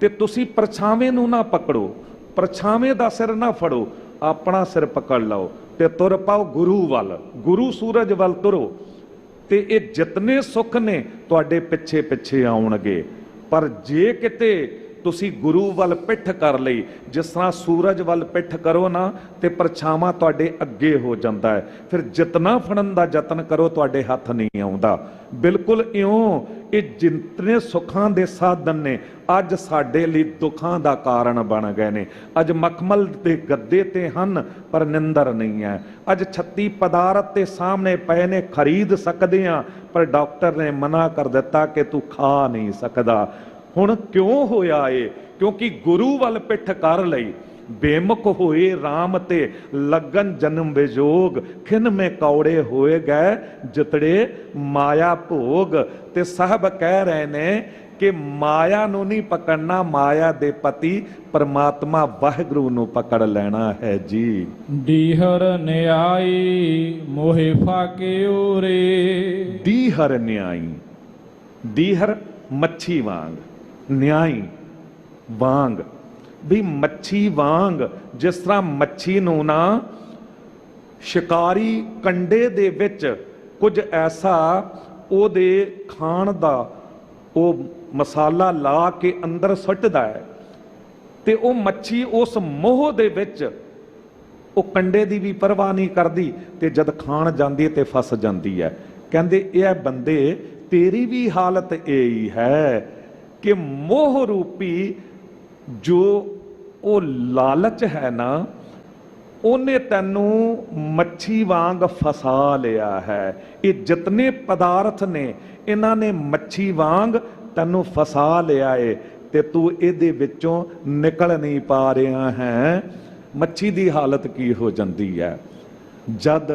ਤੇ ਤੁਸੀਂ ਪਰਛਾਵੇਂ ਨੂੰ ਨਾ ਪਕੜੋ, ਪਰਛਾਵੇਂ ਦਾ ਸਿਰ ਨਾ ਫੜੋ, ਆਪਣਾ ਸਿਰ ਪਕੜ ਲਓ ਤੇ ਤੁਰ ਪਾਓ ਗੁਰੂ ਵੱਲ, ਗੁਰੂ ਸੂਰਜ ਵੱਲ ਤੁਰੋ, ਤੇ ਇਹ ਜਿਤਨੇ ਸੁੱਖ ਨੇ ਤੁਹਾਡੇ ਪਿੱਛੇ ਪਿੱਛੇ ਆਉਣਗੇ। ਪਰ ਜੇ ਕਿਤੇ ਤੁਸੀਂ ਗੁਰੂ ਵੱਲ ਪਿੱਠ ਕਰ ਲਈ, ਜਿਸ ਤਰ੍ਹਾਂ ਸੂਰਜ ਵੱਲ ਪਿੱਠ ਕਰੋ ਨਾ ਤੇ ਪਰਛਾਵਾਂ ਤੁਹਾਡੇ ਅੱਗੇ ਹੋ ਜਾਂਦਾ ਹੈ, ਫਿਰ ਜਿਤਨਾ ਫੜਨ ਦਾ ਯਤਨ ਕਰੋ ਤੁਹਾਡੇ ਹੱਥ ਨਹੀਂ ਆਉਂਦਾ। ਬਿਲਕੁਲ ਇਉਂ ਇਹ ਜਿਤਨੇ ਸੁੱਖਾਂ ਦੇ ਸਾਧਨ ਨੇ ਅੱਜ ਸਾਡੇ ਲਈ ਦੁੱਖਾਂ ਦਾ ਕਾਰਨ ਬਣ ਗਏ ਨੇ। ਅੱਜ ਮਖਮਲ ਦੇ ਗੱਦੇ ਤੇ ਹਨ ਪਰ ਨਿੰਦਰ ਨਹੀਂ ਹੈ। ਅੱਜ 36 ਪਦਾਰਥ ਤੇ ਸਾਹਮਣੇ ਪਏ ਨੇ, ਖਰੀਦ ਸਕਦੇ ਆ, ਪਰ ਡਾਕਟਰ ਨੇ ਮਨਾ ਕਰ ਦਿੱਤਾ ਕਿ ਤੂੰ ਖਾ ਨਹੀਂ ਸਕਦਾ। ਹੁਣ ਕਿਉਂ ਹੋਇਆ ਏ? ਕਿਉਂਕਿ ਗੁਰੂ ਵੱਲ ਪਿੱਠ ਕਰ ਲਈ। ਬੇਮੁਖ ਹੋਏ ਰਾਮ ਤੇ ਲੱਗਨ ਜਨਮ ਵਿਜੋਗ, ਖਿਨ ਮੇ ਕੌੜੇ ਹੋਏ ਗਏ ਜਿਤੜੇ ਮਾਇਆ ਭੋਗ। ਤੇ ਸਾਹਿਬ ਕਹਿ ਰਹੇ ਨੇ ਕਿ ਮਾਇਆ ਨੂੰ ਨਹੀਂ ਪਕੜਨਾ, ਮਾਇਆ ਦੇ ਪਤੀ ਪਰਮਾਤਮਾ ਵਾਹਿਗੁਰੂ ਨੂੰ ਪਕੜ ਲੈਣਾ ਹੈ ਜੀ। ਡੀਹਰ ਨਿਆਈ ਮੋਹਿ ਫਾਕਿਓ ਰੇ। ਡੀਹਰ ਨਿਆਈ, ਡੀਹਰ ਮੱਛੀ ਵਾਂਗ, ਨਿਆਈ ਵਾਂਗ, ਵੀ ਮੱਛੀ ਵਾਂਗ। ਜਿਸ ਤਰ੍ਹਾਂ ਮੱਛੀ ਨੂੰ ਨਾ ਸ਼ਿਕਾਰੀ ਕੰਡੇ ਦੇ ਵਿੱਚ ਕੁਝ ਐਸਾ ਉਹਦੇ ਖਾਣ ਦਾ ਉਹ ਮਸਾਲਾ ਲਾ ਕੇ ਅੰਦਰ ਸੁੱਟਦਾ ਹੈ, ਤੇ ਉਹ ਮੱਛੀ ਉਸ ਮੋਹ ਦੇ ਵਿੱਚ ਉਹ ਕੰਡੇ ਦੀ ਵੀ ਪਰਵਾਹ ਨਹੀਂ ਕਰਦੀ, ਤੇ ਜਦ ਖਾਣ ਜਾਂਦੀ ਤੇ ਫਸ ਜਾਂਦੀ ਹੈ। ਕਹਿੰਦੇ ਇਹ ਬੰਦੇ ਤੇਰੀ ਵੀ ਹਾਲਤ ਇਹ ਹੀ ਹੈ ਕਿ ਮੋਹ ਰੂਪੀ ਜੋ ਉਹ ਲਾਲਚ ਹੈ ਨਾ, ਉਹਨੇ ਤੈਨੂੰ ਮੱਛੀ ਵਾਂਗ ਫਸਾ ਲਿਆ ਹੈ। ਇਹ ਜਿਤਨੇ ਪਦਾਰਥ ਨੇ ਇਹਨਾਂ ਨੇ ਮੱਛੀ ਵਾਂਗ ਤੈਨੂੰ ਫਸਾ ਲਿਆ ਏ, ਤੇ ਤੂੰ ਇਹਦੇ ਵਿੱਚੋਂ ਨਿਕਲ ਨਹੀਂ ਪਾ ਰਿਹਾ ਹੈ। ਮੱਛੀ ਦੀ ਹਾਲਤ ਕੀ ਹੋ ਜਾਂਦੀ ਹੈ ਜਦ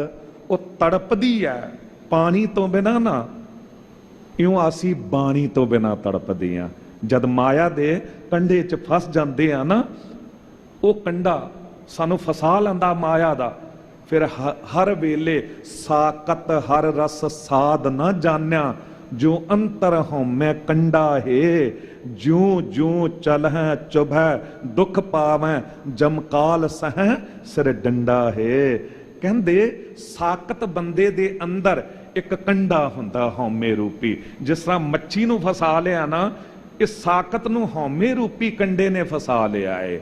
ਉਹ ਤੜਪਦੀ ਹੈ ਪਾਣੀ ਤੋਂ ਬਿਨਾ ਨਾ, ਇਉਂ ਅਸੀਂ ਬਾਣੀ ਤੋਂ ਬਿਨਾ ਤੜਪਦੇ ਆ। ਜਦ ਮਾਇਆ ਦੇ ਕੰਢੇ 'ਚ ਫਸ ਜਾਂਦੇ ਆ ਨਾ, ਉਹ ਕੰਢਾ ਸਾਨੂੰ ਫਸਾ ਲੈਂਦਾ ਮਾਇਆ ਦਾ, ਫਿਰ ਹਰ ਵੇਲੇ ਸਾਕਤ ਹਰ ਰਸ ਸਾਧ ਨਾ ਜਾਣਿਆ, ਜੋ ਅੰਤਰ ਹਉਮੈ ਕੰਡਾ ਹੈ, ਜਿਉ ਜਿਉ ਚਲਹਿ ਚੁਭੈ ਦੁਖ ਪਾਵੈ, ਜਮਕਾਲ ਸਹਿ ਸਿਰ ਡੰਡਾ ਹੈ। ਕਹਿੰਦੇ ਸਾਕਤ ਬੰਦੇ ਦੇ ਅੰਦਰ ਇੱਕ ਕੰਡਾ ਹੁੰਦਾ ਹਉਮੈ ਰੂਪੀ। ਜਿਸ ਤਰ੍ਹਾਂ ਮੱਛੀ ਨੂੰ ਫਸਾ ਲਿਆ ਨਾ, ਇਹ ਸਾਕਤ ਨੂੰ ਹਉਮੈ ਰੂਪੀ ਕੰਡੇ ਨੇ ਫਸਾ ਲਿਆ ਏ।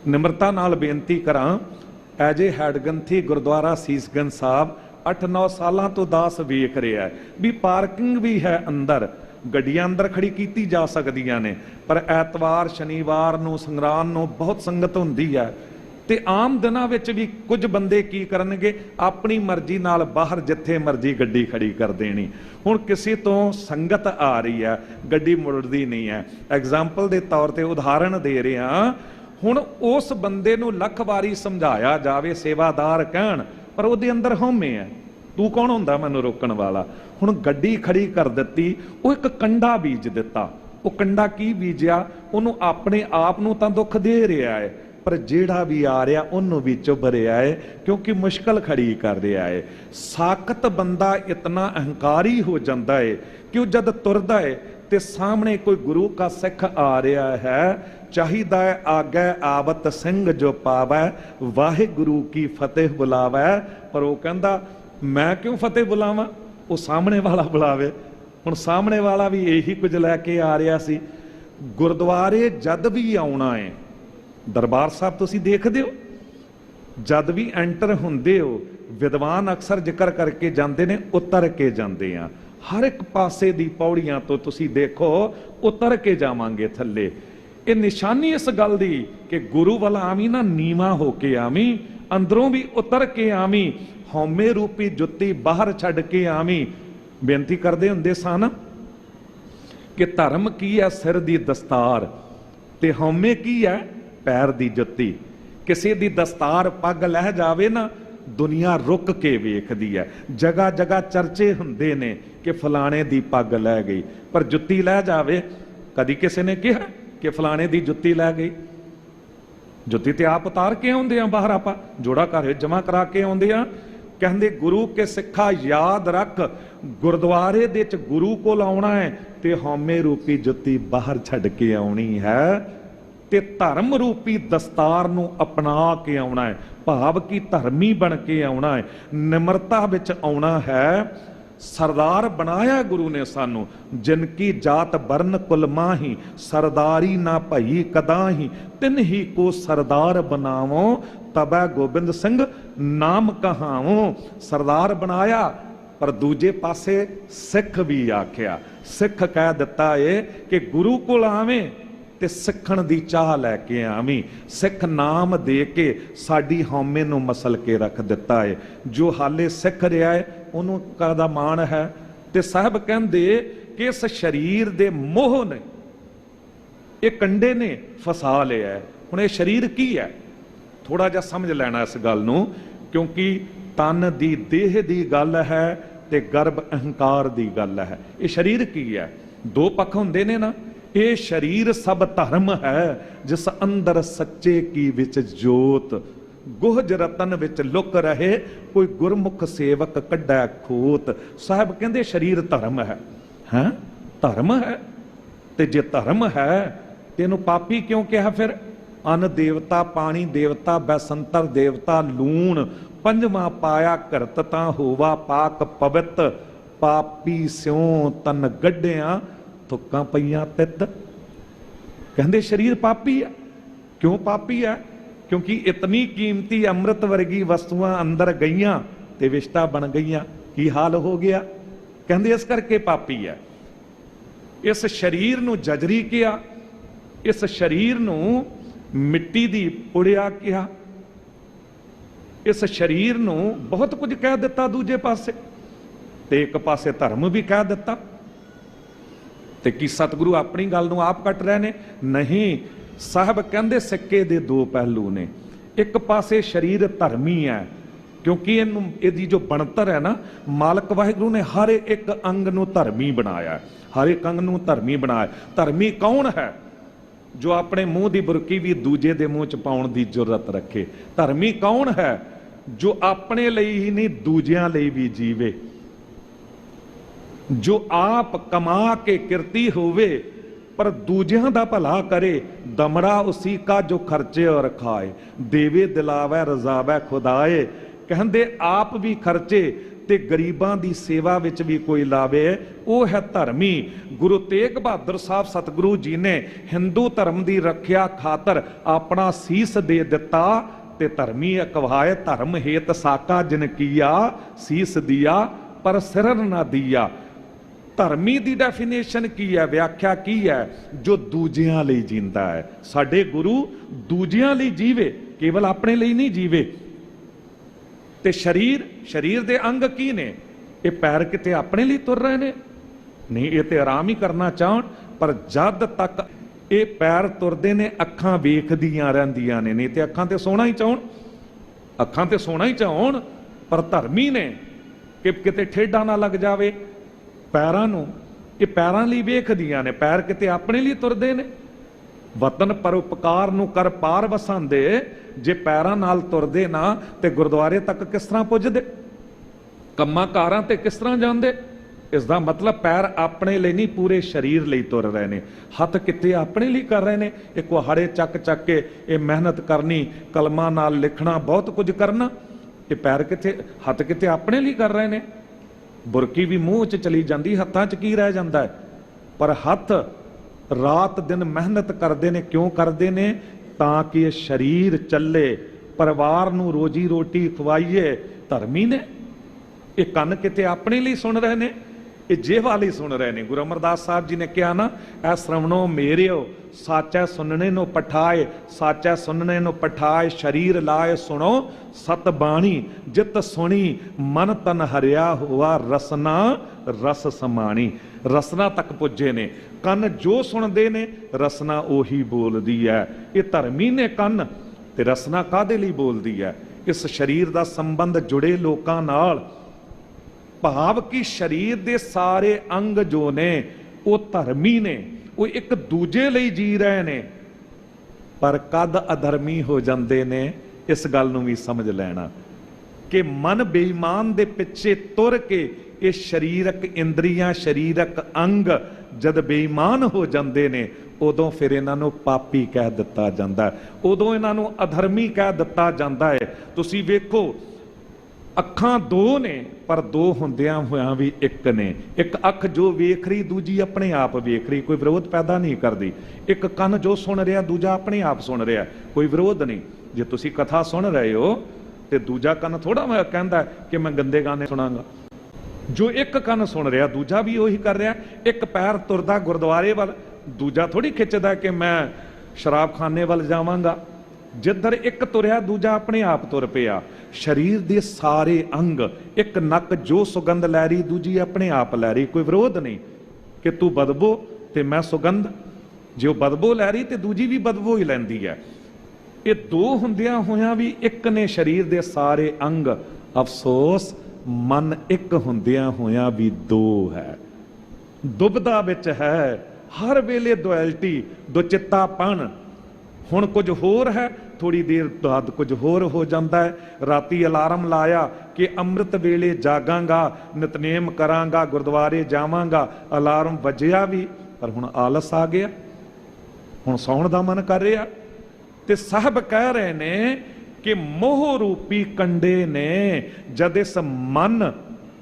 ਨਿਮਰਤਾ ਨਾਲ ਬੇਨਤੀ ਕਰਾਂ, ਐਜ ਏ ਹੈਡ ਗ੍ਰੰਥੀ ਗੁਰਦੁਆਰਾ ਸੀਸਗੰਜ ਸਾਹਿਬ 8-9 ਸਾਲਾਂ ਤੋਂ ਦਾਸ ਵੇਖ ਰਿਹਾ ਹੈ ਵੀ ਪਾਰਕਿੰਗ ਵੀ ਹੈ ਅੰਦਰ, ਗੱਡੀਆਂ ਅੰਦਰ ਖੜੀ ਕੀਤੀ ਜਾ ਸਕਦੀਆਂ ਨੇ, ਪਰ ਐਤਵਾਰ ਸ਼ਨੀਵਾਰ ਨੂੰ ਸੰਗਰਾਂਦ ਨੂੰ ਬਹੁਤ ਸੰਗਤ ਹੁੰਦੀ ਹੈ, ਤੇ ਆਮ ਦਿਨਾਂ ਵਿੱਚ ਵੀ ਕੁਝ ਬੰਦੇ ਕੀ ਕਰਨਗੇ, ਆਪਣੀ ਮਰਜ਼ੀ ਨਾਲ ਬਾਹਰ ਜਿੱਥੇ ਮਰਜ਼ੀ ਗੱਡੀ ਖੜੀ ਕਰ ਦੇਣੀ। ਹੁਣ ਕਿਸੇ ਤੋਂ ਸੰਗਤ ਆ ਰਹੀ ਹੈ, ਗੱਡੀ ਮੁੜਦੀ ਨਹੀਂ ਹੈ, ਐਗਜ਼ਾਮਪਲ ਦੇ ਤੌਰ ਤੇ ਉਦਾਹਰਣ ਦੇ ਰਿਹਾ। ਹੁਣ ਉਸ ਬੰਦੇ ਨੂੰ ਲੱਖ ਵਾਰੀ ਸਮਝਾਇਆ ਜਾਵੇ, ਸੇਵਾਦਾਰ ਕਹਿਣ, ਪਰ ਉਹਦੇ ਅੰਦਰ ਹਉਮੈ ਹੈ, ਤੂੰ ਕੌਣ ਹੁੰਦਾ ਮੈਨੂੰ ਰੋਕਣ ਵਾਲਾ। ਹੁਣ ਗੱਡੀ ਖੜੀ ਕਰ ਦਿੱਤੀ, ਉਹ ਇੱਕ ਕੰਡਾ ਬੀਜ ਦਿੱਤਾ। ਉਹ ਕੰਡਾ ਕੀ ਬੀਜਿਆ? ਉਹਨੂੰ ਆਪਣੇ ਆਪ ਨੂੰ ਤਾਂ ਦੁੱਖ ਦੇ ਰਿਹਾ ਹੈ, ਪਰ ਜਿਹੜਾ ਵੀ ਆ ਰਿਹਾ ਉਹਨੂੰ ਵੀ ਚੁੱਭ ਰਿਹਾ ਹੈ, ਕਿਉਂਕਿ ਮੁਸ਼ਕਲ ਖੜੀ ਕਰ ਰਿਹਾ ਹੈ। ਸਾਕਤ ਬੰਦਾ ਇਤਨਾ ਅਹੰਕਾਰੀ ਹੋ ਜਾਂਦਾ ਹੈ ਕਿ ਉਹ ਜਦ ਤੁਰਦਾ ਹੈ ਤੇ ਸਾਹਮਣੇ ਕੋਈ ਗੁਰੂ ਕਾ ਸਿੱਖ ਆ ਰਿਹਾ ਹੈ, ਚਾਹੀਦਾ ਹੈ ਆਗੇ ਆਵਤ ਸਿੰਘ ਜੋ ਪਾਵੈ, ਵਾਹਿਗੁਰੂ ਕੀ ਫਤਿਹ ਬੁਲਾਵੈ, ਪਰ ਉਹ ਕਹਿੰਦਾ ਮੈਂ ਕਿਉਂ ਫਤਿਹ ਬੁਲਾਵਾਂ, ਉਹ ਸਾਹਮਣੇ ਵਾਲਾ ਬੁਲਾਵੇ। ਹੁਣ ਸਾਹਮਣੇ ਵਾਲਾ ਵੀ ਇਹੀ ਕੁਝ ਲੈ ਕੇ ਆ ਰਿਹਾ ਸੀ। ਗੁਰਦੁਆਰੇ ਜਦ ਵੀ ਆਉਣਾ ਹੈ, ਦਰਬਾਰ ਸਾਹਿਬ ਤੁਸੀਂ ਦੇਖਦੇ ਹੋ, ਜਦ ਵੀ ਐਂਟਰ ਹੁੰਦੇ ਹੋ, ਵਿਦਵਾਨ ਅਕਸਰ ਜ਼ਿਕਰ ਕਰਕੇ ਜਾਂਦੇ ਨੇ, ਉਤਰ ਕੇ ਜਾਂਦੇ ਆ। ਹਰ ਇੱਕ ਪਾਸੇ ਦੀ ਪੌੜੀਆਂ ਤੋਂ ਤੁਸੀਂ ਦੇਖੋ ਉਤਰ ਕੇ ਜਾਵਾਂਗੇ ਥੱਲੇ। ਇਹ ਨਿਸ਼ਾਨੀ ਇਸ ਗੱਲ ਦੀ ਕਿ ਗੁਰੂ ਵੱਲ ਆਵੀਂ ਨਾ, ਨੀਵਾਂ ਹੋ ਕੇ ਆਵੀਂ, ਅੰਦਰੋਂ ਵੀ ਉਤਰ ਕੇ ਆਵੀਂ, ਹਉਮੈ ਰੂਪੀ ਜੁੱਤੀ ਬਾਹਰ ਛੱਡ ਕੇ ਆਵੀਂ। ਬੇਨਤੀ ਕਰਦੇ ਹੁੰਦੇ ਸਨ ਕਿ ਧਰਮ ਕੀ ਹੈ? ਸਿਰ ਦੀ ਦਸਤਾਰ, ਤੇ ਹਉਮੈ ਕੀ ਹੈ? ਪੈਰ ਦੀ ਜੁੱਤੀ। ਕਿਸੇ ਦੀ ਦਸਤਾਰ ਪੱਗ ਲਹਿ ਜਾਵੇ ਨਾ, ਦੁਨੀਆ ਰੁਕ ਕੇ ਵੇਖਦੀ ਹੈ। ਜਗ੍ਹਾ ਜਗ੍ਹਾ ਚਰਚੇ ਹੁੰਦੇ ਨੇ कि फलाने दी पग लै गई, पर जुत्ती लै जावे कदी किसी ने कहा कि फलाने दी जुत्ती लै गई? जुत्ती ते आप उतार के आउंदे आ बाहर, आपां जोड़ा घर जमा करा के आउंदे आ। कहंदे गुरु के सिक्खा याद रख, गुरुद्वारे दे च गुरु कोल आउणा है ते हौमे रूपी जुत्ती बाहर छड्ड के आउणी है, ते धर्म रूपी दस्तार नूं अपना के आउणा है, भाव की धर्मी बन के आउणा है, निमरता विच आउणा है। सरदार बनाया गुरु ने सानू, जिनकी जात बरन कुल माही, सरदारी ना भई कदाही, तिन ही को सरदार बनावो, तबै गोबिंद सिंह नाम कहावो। सरदार बनाया, पर दूजे पासे सिख भी आख्या। सिख कह दिता है कि गुरु कोल आवें ते सिखण दी चाह लैके आवी। सिख नाम दे के साडी हौमे नूं मसल के रख दिता है। जो हाले सिख रहा है उन्हों का मान है। ते साहब कहंदे कि इस शरीर दे मोह ने, ये कंडे ने फसा लिया है। हुण ये शरीर की है, थोड़ा जा समझ लेना इस गल नूं, क्योंकि तन दी देह दी गल है ते गर्भ अहंकार दी गल है। ये शरीर की है, दो पक्ष हुंदे ने ना। ये शरीर सब धर्म है, जिस अंदर सच्चे की विच जोत, गुहज रतन विच लुक रहे, कोई गुरमुख सेवक कड्डै खोत। साहब कहंदे शरीर धर्म है, हैं धर्म है। ते जे धर्म है तेनू पापी क्यों कहा फिर? अन्न देवता, पानी देवता, बैसंतर देवता, लूण पंजवा पाया करत तां होवा पाक पवित, पापी स्यों तन गड्ढिया थुक्कां पईयां तित। कहंदे शरीर पापी है। क्यों पापी है? क्योंकि इतनी कीमती अमृत वर्गी वस्तुआं अंदर गईयां ते विष्टा बन गईयां, की हाल हो गया? कहंदे इस करके पापी है। इस शरीर नूं जजरी किया, इस शरीर नूं मिट्टी दी पुड़िया किया, इस शरीर नूं बहुत कुछ कह दिता दूजे पासे, ते एक पासे धर्म भी कह दिता। ते की सतगुरु अपनी गल नूं आप कट रहे ने? नहीं, साहब कहंदे सिक्के दे दो पहलू ने। एक पासे शरीर धर्मी है, क्योंकि इहदी जो बनतर है ना, मालक वाहिगुरु ने हर एक अंग नूं धर्मी बनाया, हर एक अंग नूं धर्मी बनाया। धर्मी कौन है? जो अपने मुंह की बुरकी भी दूजे दे मुंह च पाउण दी जुरत रखे। धर्मी कौन है? जो अपने लिए ही नहीं दूजियां लिए भी जीवे, जो आप कमा के किरती होवे पर दूजियां दा भला करे। दमड़ा उसी का जो खर्चे और खाए, देवे दिलावे रजावे खुदाए। कहंदे आप भी खर्चे ते गरीबां दी सेवा विच भी कोई लावे, वो है धर्मी। गुरु तेग बहादुर साहब सतगुरु जी ने हिंदू धर्म की रखिया खातर अपना सीस दे दिता, ते धर्मी अकवाए धर्म हेत साका जिन किया, सीस दिया पर सिर ना दिया। धर्मी की डेफिनेशन की है, व्याख्या की है? जो दूजियां लई जींदा है। साडे गुरु दूजियां लई जीवे, केवल अपने लिए नहीं जीवे। ते शरीर, शरीर दे अंग की ने? ये पैर किते अपने लिए तुर रहे ने? नहीं, ये ते आराम ही करना चाहन, पर जद तक ये पैर तुरदे ने अखां वेखदियां रहिंदियां ने। नहीं ते अखां ते सोना ही चाहन, अखां ते सोना ही चाहन, पर धर्मी ने कि किते ठेडा ना लग जावे पैरां नूं। ये पैरां लई वेखदियां ने, पैर किते अपने लिए तुरदे ने। वतन परोपकार नूं कर पार वसांदे, जे पैरां नाल तुरदे ना ते गुरुद्वारे तक किस तरह पुजदे, कम्मां कारां ते किस तरह जांदे? इसका मतलब पैर अपने लिए नहीं, पूरे शरीर लिए तुर रहे ने। हथ किते अपने लिए कर रहे ने, एक कुहाड़े चक चक के ये मेहनत करनी, कलमां नाल लिखना, बहुत कुछ करना। ये पैर किते, हथ किते अपने लिए कर रहे ने। बुरकी भी मूँह च चली जाती, हत्थां च की रह जाता है? पर हथ रात दिन मेहनत करते ने। क्यों करते ने? ताकि ये शरीर चले, परिवार नूं रोजी रोटी खवाइए। धर्मी ने। ये कन किते अपने लिए सुन रहे ने, ये जेवा लिए सुन रहे ने। गुरु अमरदास साहब जी ने कहा ना, ऐ श्रवणों मेरियो साचा सुनने नो पठाए, साचा सुनने नो पठाए, शरीर लाए सुनो सत बाणी, जित सुनी मन तन हरिया हुआ, रसना रस समाणी। रसना तक पुजे ने। कन जो सुनते ने रसना ओही बोलती है। ये धर्मी ने कन, ते रसना कादे लई बोलती है? इस शरीर का संबंध जुड़े लोकां नाल ਭਾਵ ਕਿ ਸਰੀਰ ਦੇ ਸਾਰੇ ਅੰਗ ਜੋ ਨੇ ਉਹ ਧਰਮੀ ਨੇ, ਉਹ ਇੱਕ ਦੂਜੇ ਲਈ ਜੀ ਰਹੇ ਨੇ, ਪਰ ਕਦ ਅਧਰਮੀ ਹੋ ਜਾਂਦੇ ਨੇ ਇਸ ਗੱਲ ਨੂੰ ਵੀ ਸਮਝ ਲੈਣਾ ਕਿ ਮਨ ਬੇਈਮਾਨ ਦੇ ਪਿੱਛੇ ਤੁਰ ਕੇ ਇਹ ਸਰੀਰਕ ਇੰਦਰੀਆਂ, ਸਰੀਰਕ ਅੰਗ ਜਦ ਬੇਈਮਾਨ ਹੋ ਜਾਂਦੇ ਨੇ, ਉਦੋਂ ਫਿਰ ਇਹਨਾਂ ਨੂੰ ਪਾਪੀ ਕਹਿ ਦਿੱਤਾ ਜਾਂਦਾ, ਉਦੋਂ ਇਹਨਾਂ ਨੂੰ ਅਧਰਮੀ ਕਹਿ ਦਿੱਤਾ ਜਾਂਦਾ ਹੈ। ਤੁਸੀਂ ਵੇਖੋ, ਅੱਖਾਂ ਦੋ ਨੇ ਪਰ ਦੋ ਹੁੰਦਿਆਂ ਹੋਇਆਂ ਵੀ ਇੱਕ ਨੇ। ਇੱਕ ਅੱਖ ਜੋ ਵੇਖ ਰਹੀ, ਦੂਜੀ ਆਪਣੇ ਆਪ ਵੇਖ ਰਹੀ, ਕੋਈ ਵਿਰੋਧ ਪੈਦਾ ਨਹੀਂ ਕਰਦੀ। ਇੱਕ ਕੰਨ ਜੋ ਸੁਣ ਰਿਹਾ, ਦੂਜਾ ਆਪਣੇ ਆਪ ਸੁਣ ਰਿਹਾ, ਕੋਈ ਵਿਰੋਧ ਨਹੀਂ। ਜੇ ਤੁਸੀਂ ਕਥਾ ਸੁਣ ਰਹੇ ਹੋ ਤੇ ਦੂਜਾ ਕੰਨ ਥੋੜਾ ਮੈਂ ਕਹਿੰਦਾ ਕਿ ਮੈਂ ਗੰਦੇ ਗਾਣੇ ਸੁਣਾਂਗਾ। ਜੋ ਇੱਕ ਕੰਨ ਸੁਣ ਰਿਹਾ, ਦੂਜਾ ਵੀ ਉਹੀ ਕਰ ਰਿਹਾ। ਇੱਕ ਪੈਰ ਤੁਰਦਾ ਗੁਰਦੁਆਰੇ ਵੱਲ, ਦੂਜਾ ਥੋੜੀ ਖਿੱਚਦਾ ਕਿ ਮੈਂ ਸ਼ਰਾਬਖਾਨੇ ਵੱਲ ਜਾਵਾਂਗਾ। ਜਿੱਧਰ ਇੱਕ ਤੁਰਿਆ, ਦੂਜਾ ਆਪਣੇ ਆਪ ਤੁਰ ਪਿਆ। ਸਰੀਰ ਦੇ ਸਾਰੇ ਅੰਗ, ਇੱਕ ਨੱਕ ਜੋ ਸੁਗੰਧ ਲੈ ਰਹੀ, ਦੂਜੀ ਆਪਣੇ ਆਪ ਲੈ ਰਹੀ, ਕੋਈ ਵਿਰੋਧ ਨਹੀਂ ਕਿ ਤੂੰ ਬਦਬੂ ਤੇ ਮੈਂ ਸੁਗੰਧ। ਜੇ ਉਹ ਬਦਬੂ ਲੈ ਰਹੀ ਤੇ ਦੂਜੀ ਵੀ ਬਦਬੂ ਹੀ ਲੈਂਦੀ ਹੈ। ਇਹ ਦੋ ਹੁੰਦਿਆਂ ਹੋਇਆਂ ਵੀ ਇੱਕ ਨੇ ਸਰੀਰ ਦੇ ਸਾਰੇ ਅੰਗ। ਅਫਸੋਸ, ਮਨ ਇੱਕ ਹੁੰਦਿਆਂ ਹੋਇਆਂ ਵੀ ਦੋ ਹੈ, ਦੁਬਦਾ ਵਿੱਚ ਹੈ, ਹਰ ਵੇਲੇ ਦੁਐਲਟੀ, ਦੁਚਿੱਤਾਪਣ। ਹੁਣ ਕੁਝ ਹੋਰ ਹੈ, ਥੋੜੀ ਦੇਰ ਬਾਅਦ ਕੁਝ ਹੋਰ ਹੋ ਜਾਂਦਾ ਹੈ। ਰਾਤੀ ਅਲਾਰਮ ਲਾਇਆ ਕਿ ਅੰਮ੍ਰਿਤ ਵੇਲੇ ਜਾਗਾਂਗਾ, ਨਿਤਨੇਮ ਕਰਾਂਗਾ, ਗੁਰਦੁਆਰੇ ਜਾਵਾਂਗਾ। ਅਲਾਰਮ ਵੱਜਿਆ ਵੀ, ਪਰ ਹੁਣ ਆਲਸ ਆ ਗਿਆ, ਹੁਣ ਸੌਣ ਦਾ ਮਨ ਕਰ ਰਿਹਾ। ਤੇ ਸਾਹਿਬ ਕਹਿ ਰਹੇ ਨੇ ਕਿ ਮੋਹ ਰੂਪੀ ਕੰਡੇ ਨੇ ਜਦ ਇਸ ਮਨ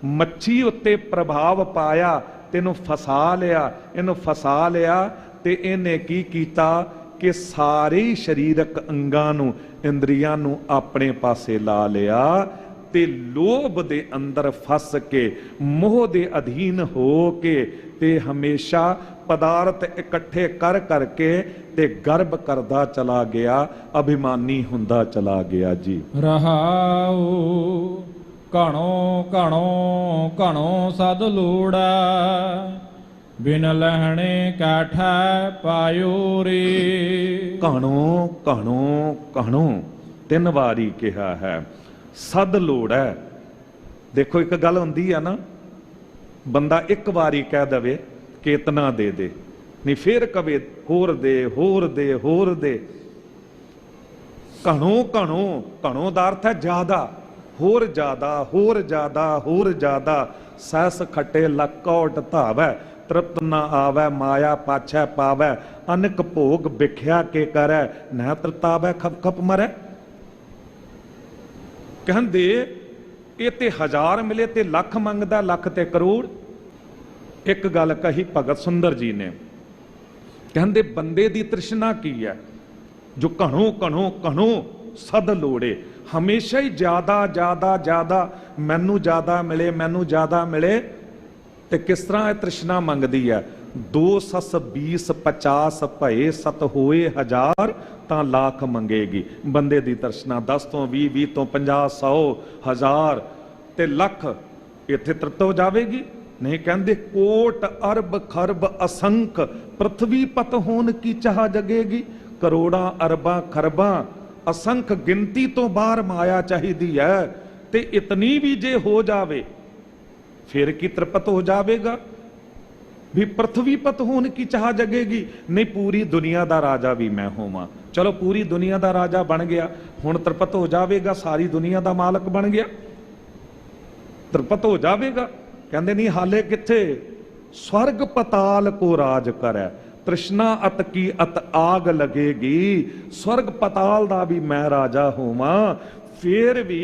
ਮੱਛੀ ਉੱਤੇ ਪ੍ਰਭਾਵ ਪਾਇਆ, ਤੈਨੂੰ ਫਸਾ ਲਿਆ, ਇਹਨੂੰ ਫਸਾ ਲਿਆ। ਤੇ ਇਹਨੇ ਕੀ ਕੀਤਾ ਕਿ ਸਾਰੇ ਸਰੀਰਕ ਅੰਗਾਂ ਨੂੰ, ਇੰਦਰੀਆਂ ਨੂੰ ਆਪਣੇ ਪਾਸੇ ਲਾ ਲਿਆ ਤੇ ਲੋਭ ਦੇ ਅੰਦਰ ਫਸ ਕੇ, ਮੋਹ ਦੇ ਅਧੀਨ ਹੋ ਕੇ ਤੇ ਹਮੇਸ਼ਾ ਪਦਾਰਥ ਇਕੱਠੇ ਕਰ ਕਰਕੇ ਤੇ ਗਰਭ ਕਰਦਾ ਚਲਾ ਗਿਆ, ਅਭਿਮਾਨੀ ਹੁੰਦਾ ਚਲਾ ਗਿਆ ਜੀ। ਰਹਾਉ ਘਣੋ ਘਣੋ ਘਣੋ ਸਦ ਲੋੜਾ, ਬਿਨ ਲਹਿਣੇ ਕਾਠਾ ਪਾਇਓ ਰੇ। ਘਣੋ ਘਣੋ ਘਣੋ 3 ਵਾਰੀ ਕਿਹਾ ਹੈ। ਸਦ ਲੋੜ ਹੈ। ਦੇਖੋ, ਇੱਕ ਗੱਲ ਹੁੰਦੀ ਆ ਨਾ, ਬੰਦਾ ਇੱਕ ਵਾਰੀ ਕਹਿ ਦਵੇ ਕਿ ਇਤਨਾ ਦੇ ਦੇ, ਨਹੀਂ ਫੇਰ ਕਵੇ ਹੋਰ ਦੇ, ਹੋਰ ਦੇ, ਹੋਰ ਦੇ। ਘਣੋ ਘਣੋ, ਘਣੋ ਦਾ ਅਰਥ ਹੈ ਜ਼ਿਆਦਾ, ਹੋਰ ਜ਼ਿਆਦਾ, ਹੋਰ ਜ਼ਿਆਦਾ, ਹੋਰ ਜ਼ਿਆਦਾ। ਸੈਸ ਖੱਟੇ ਲੱਕੌਟ ਧਾਵੈ, ਤ੍ਰਿਪਤ ਨਾ ਆਵੈ, ਮਾਇਆ ਪਾਛੈ ਪਾਵੈ। ਅਨਕ ਭੋਗ ਵਿਖਿਆ ਕੇ ਕਰੈ, ਨਾ ਤ੍ਰਿਤਾਵੈ ਖਪ ਖਪ ਮਰੈ। ਕਹਿੰਦੇ ਇਹ ਤੇ 1000 ਮਿਲੇ ਤੇ ਲੱਖ ਮੰਗਦਾ, ਲੱਖ ਤੇ ਕਰੋੜ। ਇੱਕ ਗੱਲ ਕਹੀ ਭਗਤ ਸੁੰਦਰ ਜੀ ਨੇ, ਕਹਿੰਦੇ ਬੰਦੇ ਦੀ ਤ੍ਰਿਸ਼ਨਾ ਕੀ ਹੈ? ਜੋ ਘਣੋ ਘਣੋ ਘਣੋ ਸਦ ਲੋੜੇ, ਹਮੇਸ਼ਾ ਹੀ ਜ਼ਿਆਦਾ ਜ਼ਿਆਦਾ ਜ਼ਿਆਦਾ, ਮੈਨੂੰ ਜ਼ਿਆਦਾ ਮਿਲੇ, ਮੈਨੂੰ ਜ਼ਿਆਦਾ ਮਿਲੇ। ਤੇ ਕਿਸ ਤਰ੍ਹਾਂ ਇਹ ਤ੍ਰਿਸ਼ਨਾ ਮੰਗਦੀ ਹੈ? 2 ਸਸ 20 50 ਭਏ ਸਤ ਹੋਏ 1000 ਤਾਂ ਲੱਖ ਮੰਗੇਗੀ। ਬੰਦੇ ਦੀ ਤ੍ਰਿਸ਼ਨਾ 10 ਤੋਂ 20, 20 ਤੋਂ 50, 100, 1000 ਤੇ ਲੱਖ। ਇੱਥੇ ਤ੍ਰਿਪਤ ਹੋ ਜਾਵੇਗੀ? ਨਹੀਂ, ਕਹਿੰਦੇ ਕੋਟ ਅਰਬ ਖਰਬ ਅਸੰਖ, ਪ੍ਰਥਵੀ ਪਤ ਹੋਣ ਕੀ ਚਾਹ ਜਗੇਗੀ। ਕਰੋੜਾਂ ਅਰਬਾਂ ਖਰਬਾਂ ਅਸੰਖ ਗਿਣਤੀ ਤੋਂ ਬਾਹਰ ਮਾਇਆ ਚਾਹੀਦੀ ਹੈ। ਤੇ ਇਤਨੀ ਵੀ ਜੇ ਹੋ ਜਾਵੇ ਫਿਰ ਕੀ ਤ੍ਰਿਪਤ ਹੋ ਜਾਵੇਗਾ? ਵੀ ਪ੍ਰਥਵੀ ਪਤ ਹੋਣ ਕੀ ਚਾਹ ਜਗੇਗੀ। ਨਹੀਂ, ਪੂਰੀ ਦੁਨੀਆ ਦਾ ਰਾਜਾ ਵੀ ਮੈਂ ਹੋਵਾਂ। ਚਲੋ ਪੂਰੀ ਦੁਨੀਆ ਦਾ ਰਾਜਾ ਬਣ ਗਿਆ, ਹੁਣ ਤ੍ਰਿਪਤ ਹੋ ਜਾਵੇਗਾ, ਸਾਰੀ ਦੁਨੀਆ ਦਾ ਮਾਲਕ ਬਣ ਗਿਆ, ਤ੍ਰਿਪਤ ਹੋ ਜਾਵੇਗਾ। ਕਹਿੰਦੇ ਨਹੀਂ, ਹਾਲੇ ਕਿੱਥੇ। स्वर्ग पताल को राज करे, तृष्णा अत की अत आग लगेगी। स्वर्ग पताल दा भी मैं राजा होवां, फिर भी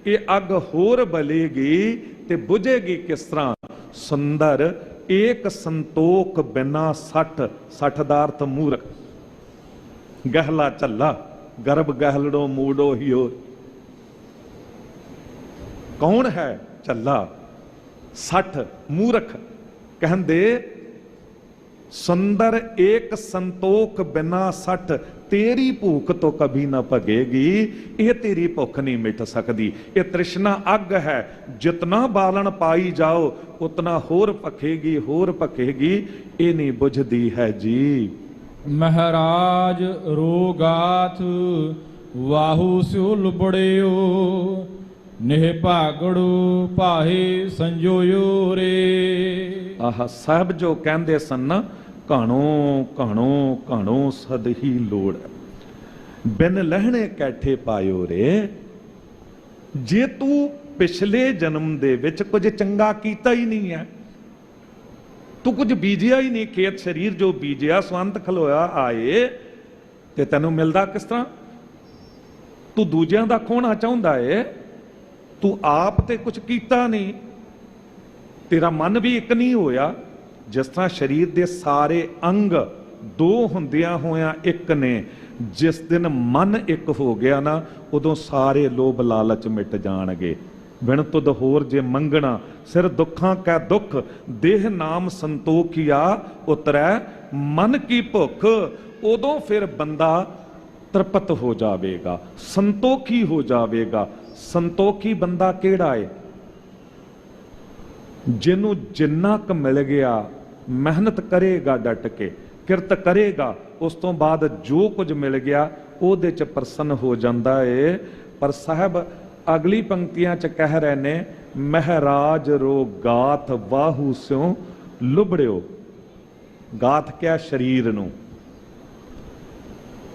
ये अग होर बलेगी ते बुझेगी किस तरह। सुंदर एक संतोख बिना सठ, सठ दा अर्थ मूर्ख, गहला झल्ला गर्भ गहलड़ो मूडो हियो। कौन है झल्ला? सठ मूर्ख। कहंदे सुंदर एक संतोख बिना सठ, तेरी भूख तो कभी ना भगेगी। ये तेरी भुख नहीं मिट सकती। ये तृष्णा अग है, जितना बालन पाई जाओ उतना होर भखेगी, होर भखेगी, ये नहीं बुझदी है जी। महराज रोगाथ वाहु स्यो लुबड़ियो, ਨਿਹ ਭਾਗੜੂ ਭਾਹੇ ਸੰਜੋਯੋ ਰੇ। ਆਹ ਸਾਹਿਬ ਜੋ ਕਹਿੰਦੇ ਸਨ ਨਾ, ਘਾਣੋ ਘਾਣੋ ਘਾਣੋ ਸਦ ਹੀ ਲੋੜ, ਬਿਨ ਲਹਿਣੇ ਕੈਠੇ ਪਾਇਓ ਰੇ। ਜੇ ਤੂੰ ਪਿਛਲੇ ਜਨਮ ਦੇ ਵਿੱਚ ਕੁਝ ਚੰਗਾ ਕੀਤਾ ਹੀ ਨਹੀਂ ਹੈ, ਤੂੰ ਕੁਝ ਬੀਜਿਆ ਹੀ ਨਹੀਂ, ਖੇਤ ਸਰੀਰ ਜੋ ਬੀਜਿਆ ਸਵੰਤ ਖਲੋਇਆ ਆਏ, ਤੇ ਤੈਨੂੰ ਮਿਲਦਾ ਕਿਸ ਤਰ੍ਹਾਂ? ਤੂੰ ਦੂਜਿਆਂ ਦਾ ਖੋਣਾ ਚਾਹੁੰਦਾ ਏ, ਤੂੰ ਆਪ ਤੇ ਕੁਝ ਕੀਤਾ ਨਹੀਂ, ਤੇਰਾ ਮਨ ਵੀ ਇੱਕ ਨਹੀਂ ਹੋਇਆ। ਜਿਸ ਤਰ੍ਹਾਂ ਸਰੀਰ ਦੇ ਸਾਰੇ ਅੰਗ ਦੋ ਹੁੰਦਿਆਂ ਹੋਇਆਂ ਇੱਕ ਨੇ, ਜਿਸ ਦਿਨ ਮਨ ਇੱਕ ਹੋ ਗਿਆ ਨਾ, ਉਦੋਂ ਸਾਰੇ ਲੋਭ ਲਾਲਚ ਮਿਟ ਜਾਣਗੇ। ਬਿਨ ਤੁਧ ਹੋਰ ਜੇ ਮੰਗਣਾ, ਸਿਰ ਦੁੱਖਾਂ ਕੈ ਦੁੱਖ, ਦੇਹ ਨਾਮ ਸੰਤੋਖੀਆ ਉਤਰੈ ਮਨ ਕੀ ਭੁੱਖ। ਉਦੋਂ ਫਿਰ ਬੰਦਾ ਤ੍ਰਿਪਤ ਹੋ ਜਾਵੇਗਾ, ਸੰਤੋਖੀ ਹੋ ਜਾਵੇਗਾ। ਸੰਤੋਖੀ ਬੰਦਾ ਕਿਹੜਾ ਏ? ਜਿਹਨੂੰ ਜਿੰਨਾ ਕੁ ਮਿਲ ਗਿਆ, ਮਿਹਨਤ ਕਰੇਗਾ, ਡਟ ਕੇ ਕਿਰਤ ਕਰੇਗਾ, ਉਸ ਤੋਂ ਬਾਅਦ ਜੋ ਕੁਝ ਮਿਲ ਗਿਆ ਉਹਦੇ ਚ ਪ੍ਰਸੰਨ ਹੋ ਜਾਂਦਾ ਏ। ਪਰ ਸਾਹਿਬ ਅਗਲੀ ਪੰਕਤੀਆਂ ਚ ਕਹਿ ਰਹੇ ਨੇ, ਮਹਿਰਾਜ ਰੋ ਗਾਥ ਵਾਹੂ ਸਿਉ ਲੁਬੜਿਓ। ਗਾਥ ਕਿਆ? ਸਰੀਰ ਨੂੰ।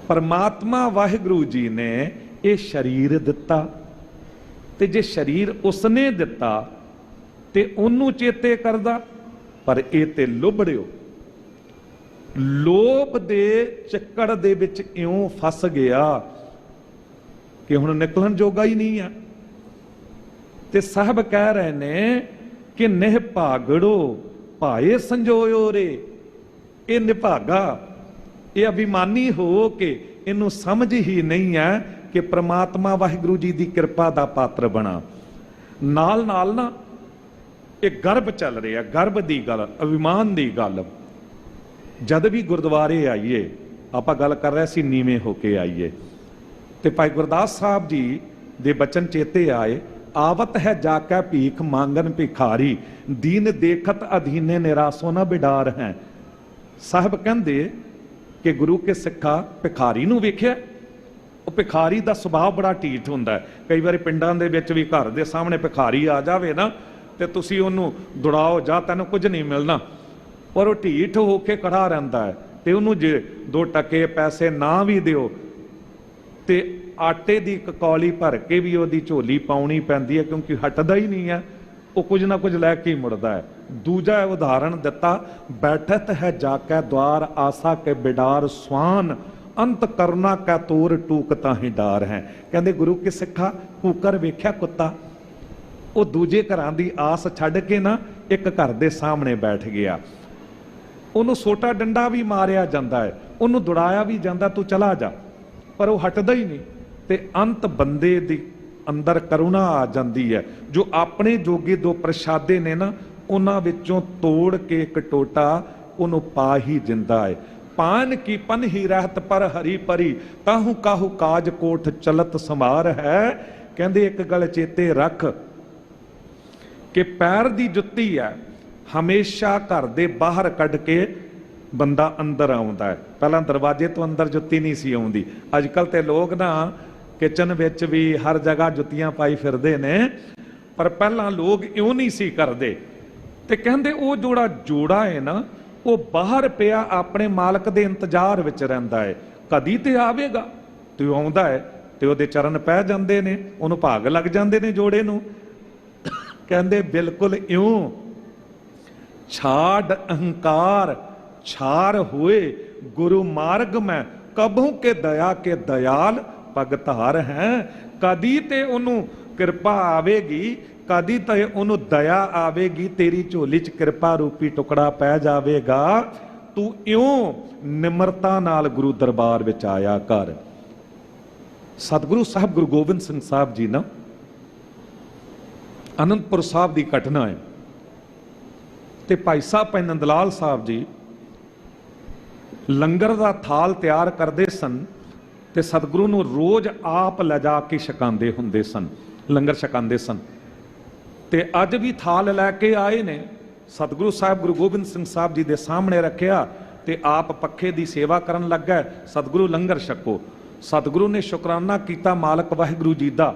ਪਰਮਾਤਮਾ ਵਾਹਿਗੁਰੂ ਜੀ ਨੇ ਇਹ ਸਰੀਰ ਦਿੱਤਾ, ਤੇ ਜੇ ਸਰੀਰ ਉਸਨੇ ਦਿੱਤਾ ਤੇ ਉਹਨੂੰ ਚੇਤੇ ਕਰਦਾ, ਪਰ ਇਹ ਤੇ ਲੁਬੜਿਓ। ਲੋਭ ਦੇ ਚੱਕਰ ਦੇ ਵਿੱਚ ਇਉਂ ਫਸ ਗਿਆ ਕਿ ਹੁਣ ਨਿਕਲਣ ਜੋਗਾ ਹੀ ਨਹੀਂ ਆ। ਤੇ ਸਾਹਿਬ ਕਹਿ ਰਹੇ ਨੇ ਕਿ ਨਿਹ ਭਾਗੜੋ ਭਾਏ ਸੰਜੋਇਓ ਰੇ। ਇਹ ਨਿਭਾਗਾ, ਇਹ ਅਭਿਮਾਨੀ ਹੋ ਕੇ ਇਹਨੂੰ ਸਮਝ ਹੀ ਨਹੀਂ ਹੈ ਕਿ ਪ੍ਰਮਾਤਮਾ ਵਾਹਿਗੁਰੂ ਜੀ ਦੀ ਕਿਰਪਾ ਦਾ ਪਾਤਰ ਬਣਾ। ਨਾਲ ਨਾਲ ਨਾ ਇਹ ਗਰਭ ਚੱਲ ਰਿਹਾ, ਗਰਭ ਦੀ ਗੱਲ, ਅਭਿਮਾਨ ਦੀ ਗੱਲ। ਜਦ ਵੀ ਗੁਰਦੁਆਰੇ ਆਈਏ, ਆਪਾਂ ਗੱਲ ਕਰ ਰਹੇ ਸੀ ਨੀਵੇਂ ਹੋ ਕੇ ਆਈਏ, ਤੇ ਭਾਈ ਗੁਰਦਾਸ ਸਾਹਿਬ ਜੀ ਦੇ ਬਚਨ ਚੇਤੇ ਆਏ, ਆਵਤ ਹੈ ਜਾ ਕੇ ਭੀਖ ਮੰਗਨ ਭਿਖਾਰੀ, ਦੀਨ ਦੇਖਤ ਅਧੀਨੇ ਨਿਰਾਸੋ ਨਾ ਬਿਡਾਰ ਹੈ। ਸਾਹਿਬ ਕਹਿੰਦੇ ਕਿ ਗੁਰੂ ਕੇ ਸਿੱਖਾ ਭਿਖਾਰੀ ਨੂੰ ਵੇਖਿਆ, ਉਹ ਭਿਖਾਰੀ ਦਾ ਸੁਭਾਅ ਬੜਾ ਢੀਠ ਹੁੰਦਾ ਹੈ। ਕਈ ਵਾਰੀ ਪਿੰਡਾਂ ਦੇ ਵਿੱਚ ਵੀ ਘਰ ਦੇ ਸਾਹਮਣੇ ਭਿਖਾਰੀ ਆ ਜਾਵੇ ਨਾ, ਤੇ ਤੁਸੀਂ ਉਹਨੂੰ ਦੁੜਾਓ, ਜਾਂ ਤੈਨੂੰ ਕੁਝ ਨਹੀਂ ਮਿਲਣਾ, ਪਰ ਉਹ ਢੀਠ ਹੋ ਕੇ ਖੜਾ ਰਹਿੰਦਾ ਹੈ। ਤੇ ਉਹਨੂੰ ਜੇ 2 ਟਕੇ ਪੈਸੇ ਨਾ ਵੀ ਦਿਓ ਤੇ ਆਟੇ ਦੀ ਇੱਕ ਕੌਲੀ ਭਰ ਕੇ ਵੀ ਉਹਦੀ ਝੋਲੀ ਪਾਉਣੀ ਪੈਂਦੀ ਹੈ, ਕਿਉਂਕਿ ਹਟਦਾ ਹੀ ਨਹੀਂ ਹੈ, ਉਹ ਕੁਝ ਨਾ ਕੁਝ ਲੈ ਕੇ ਹੀ ਮੁੜਦਾ ਹੈ। ਦੂਜਾ ਉਦਾਹਰਣ ਦਿੱਤਾ, ਬੈਠਤ ਹੈ ਜਾ ਕੇ ਦਵਾਰ ਆਸਾ ਕੇ ਬਿਡਾਰ ਸਵਾਨ, ਅੰਤ ਕਰਨਾ ਕਾ ਤੋਰ ਟੂਕ ਤਾਂ ਹੀ ਡਾਰ ਹੈ। ਕਹਿੰਦੇ ਗੁਰੂ ਕੇ ਸਿੱਖਾ ਕੂਕਰ ਵੇਖਿਆ ਕੁੱਤਾ, ਉਹ ਦੂਜੇ ਘਰਾਂ ਦੀ ਆਸ ਛੱਡ ਕੇ ਨਾ ਇੱਕ ਘਰ ਦੇ ਸਾਹਮਣੇ ਬੈਠ ਗਿਆ। ਉਹਨੂੰ ਸੋਟਾ ਡੰਡਾ ਵੀ ਮਾਰਿਆ ਜਾਂਦਾ ਹੈ, ਉਹਨੂੰ ਦੁੜਾਇਆ ਵੀ ਜਾਂਦਾ, ਤੂੰ ਚਲਾ ਜਾ, ਪਰ ਉਹ ਹਟਦਾ ਹੀ ਨਹੀਂ। ਤੇ ਅੰਤ ਬੰਦੇ ਦੀ ਅੰਦਰ ਕਰੁਣਾ ਆ ਜਾਂਦੀ ਹੈ, ਜੋ ਆਪਣੇ ਜੋਗੇ 2 ਪ੍ਰਸ਼ਾਦੇ ਨੇ ਨਾ, ਉਹਨਾਂ ਵਿੱਚੋਂ ਤੋੜ ਕੇ ਇੱਕ ਟੋਟਾ ਉਹਨੂੰ ਪਾ ਹੀ ਦਿੰਦਾ ਹੈ। ਪਾਨ ਕੀ ਪਨ ਹੀ ਰਹਿਤ ਪਰ ਹਰੀ ਪਰੀ, ਤਾਹੂ ਕਾਹੂ ਕਾਜ ਕੋਠ ਚਲਤ ਸਮਾਰ ਹੈ। ਕਹਿੰਦੇ ਇੱਕ ਗੱਲ ਚੇਤੇ ਰੱਖ ਕਿ ਪੈਰ ਦੀ ਜੁੱਤੀ ਹੈ, ਹਮੇਸ਼ਾ ਘਰ ਦੇ ਬਾਹਰ ਕੱਢ ਕੇ ਬੰਦਾ ਅੰਦਰ ਆਉਂਦਾ ਹੈ। ਪਹਿਲਾਂ ਦਰਵਾਜ਼ੇ ਤੋਂ ਅੰਦਰ ਜੁੱਤੀ ਨਹੀਂ ਸੀ ਆਉਂਦੀ। ਅੱਜ ਕੱਲ ਤੇ ਲੋਕ ਨਾ ਕਿਚਨ ਵਿੱਚ ਵੀ ਹਰ ਜਗ੍ਹਾ ਜੁੱਤੀਆਂ ਪਾਈ ਫਿਰਦੇ ਨੇ, ਪਰ ਪਹਿਲਾਂ ਲੋਕ ਇਉਂ ਨਹੀਂ ਸੀ ਕਰਦੇ। ਤੇ ਕਹਿੰਦੇ ਉਹ ਜਿਹੜਾ ਜੋੜਾ ਹੈ ਨਾ, ਉਹ ਬਾਹਰ ਪਿਆ ਆਪਣੇ ਮਾਲਕ ਦੇ ਇੰਤਜ਼ਾਰ ਵਿੱਚ ਰਹਿੰਦਾ ਹੈ, ਕਦੀ ਤੇ ਆਵੇਗਾ। ਤੇ ਉਹ ਆਉਂਦਾ ਹੈ ਤੇ ਉਹਦੇ ਚਰਨ ਪੈ ਜਾਂਦੇ ਨੇ, ਉਹਨੂੰ ਭਾਗ ਲੱਗ ਜਾਂਦੇ ਨੇ ਜੋੜੇ ਨੂੰ। ਕਹਿੰਦੇ ਬਿਲਕੁਲ ਇਉਂ ਛਾੜ ਅਹੰਕਾਰ ਛਾਰ ਹੋਏ ਗੁਰੂ ਮਾਰਗ ਮੈਂ, ਕਬਹੂ ਕੇ ਦਇਆ ਕੇ ਦਇਆਲ ਭਗਤਾਰ ਹੈ। ਕਦੀ ਤੇ ਉਹਨੂੰ ਕਿਰਪਾ ਆਵੇਗੀ, ਕਦੀ ਤੇ ਉਹਨੂੰ ਦਇਆ ਆਵੇਗੀ, ਤੇਰੀ ਝੋਲੀ 'ਚ ਕਿਰਪਾ ਰੂਪੀ ਟੁਕੜਾ ਪੈ ਜਾਵੇਗਾ। ਤੂੰ ਇਉਂ ਨਿਮਰਤਾ ਨਾਲ ਗੁਰੂ ਦਰਬਾਰ ਵਿੱਚ ਆਇਆ ਕਰ। ਸਤਿਗੁਰੂ ਸਾਹਿਬ ਗੁਰੂ ਗੋਬਿੰਦ ਸਿੰਘ ਸਾਹਿਬ ਜੀ ਨਾ, ਅਨੰਦਪੁਰ ਸਾਹਿਬ ਦੀ ਘਟਨਾ ਹੈ, ਤੇ ਭਾਈ ਸਾਹਿਬ ਭਾਈ ਨੰਦ ਲਾਲ ਸਾਹਿਬ ਜੀ ਲੰਗਰ ਦਾ ਥਾਲ ਤਿਆਰ ਕਰਦੇ ਸਨ, ਤੇ ਸਤਿਗੁਰੂ ਨੂੰ ਰੋਜ਼ ਆਪ ਲਿਜਾ ਕੇ ਛਕਾਉਂਦੇ ਹੁੰਦੇ ਸਨ, ਲੰਗਰ ਛਕਾਉਂਦੇ ਸਨ। ਤੇ ਅੱਜ ਵੀ ਥਾਲ ਲੈ ਕੇ ਆਏ ਨੇ, ਸਤਿਗੁਰੂ ਸਾਹਿਬ ਗੁਰੂ ਗੋਬਿੰਦ ਸਿੰਘ ਸਾਹਿਬ ਜੀ ਦੇ ਸਾਹਮਣੇ ਰੱਖਿਆ, ਤੇ ਆਪ ਪੱਖੇ ਦੀ ਸੇਵਾ ਕਰਨ ਲੱਗਾ। ਸਤਿਗੁਰੂ ਲੰਗਰ ਛਕੋ। ਸਤਿਗੁਰੂ ਨੇ ਸ਼ੁਕਰਾਨਾ ਕੀਤਾ ਮਾਲਕ ਵਾਹਿਗੁਰੂ ਜੀ ਦਾ,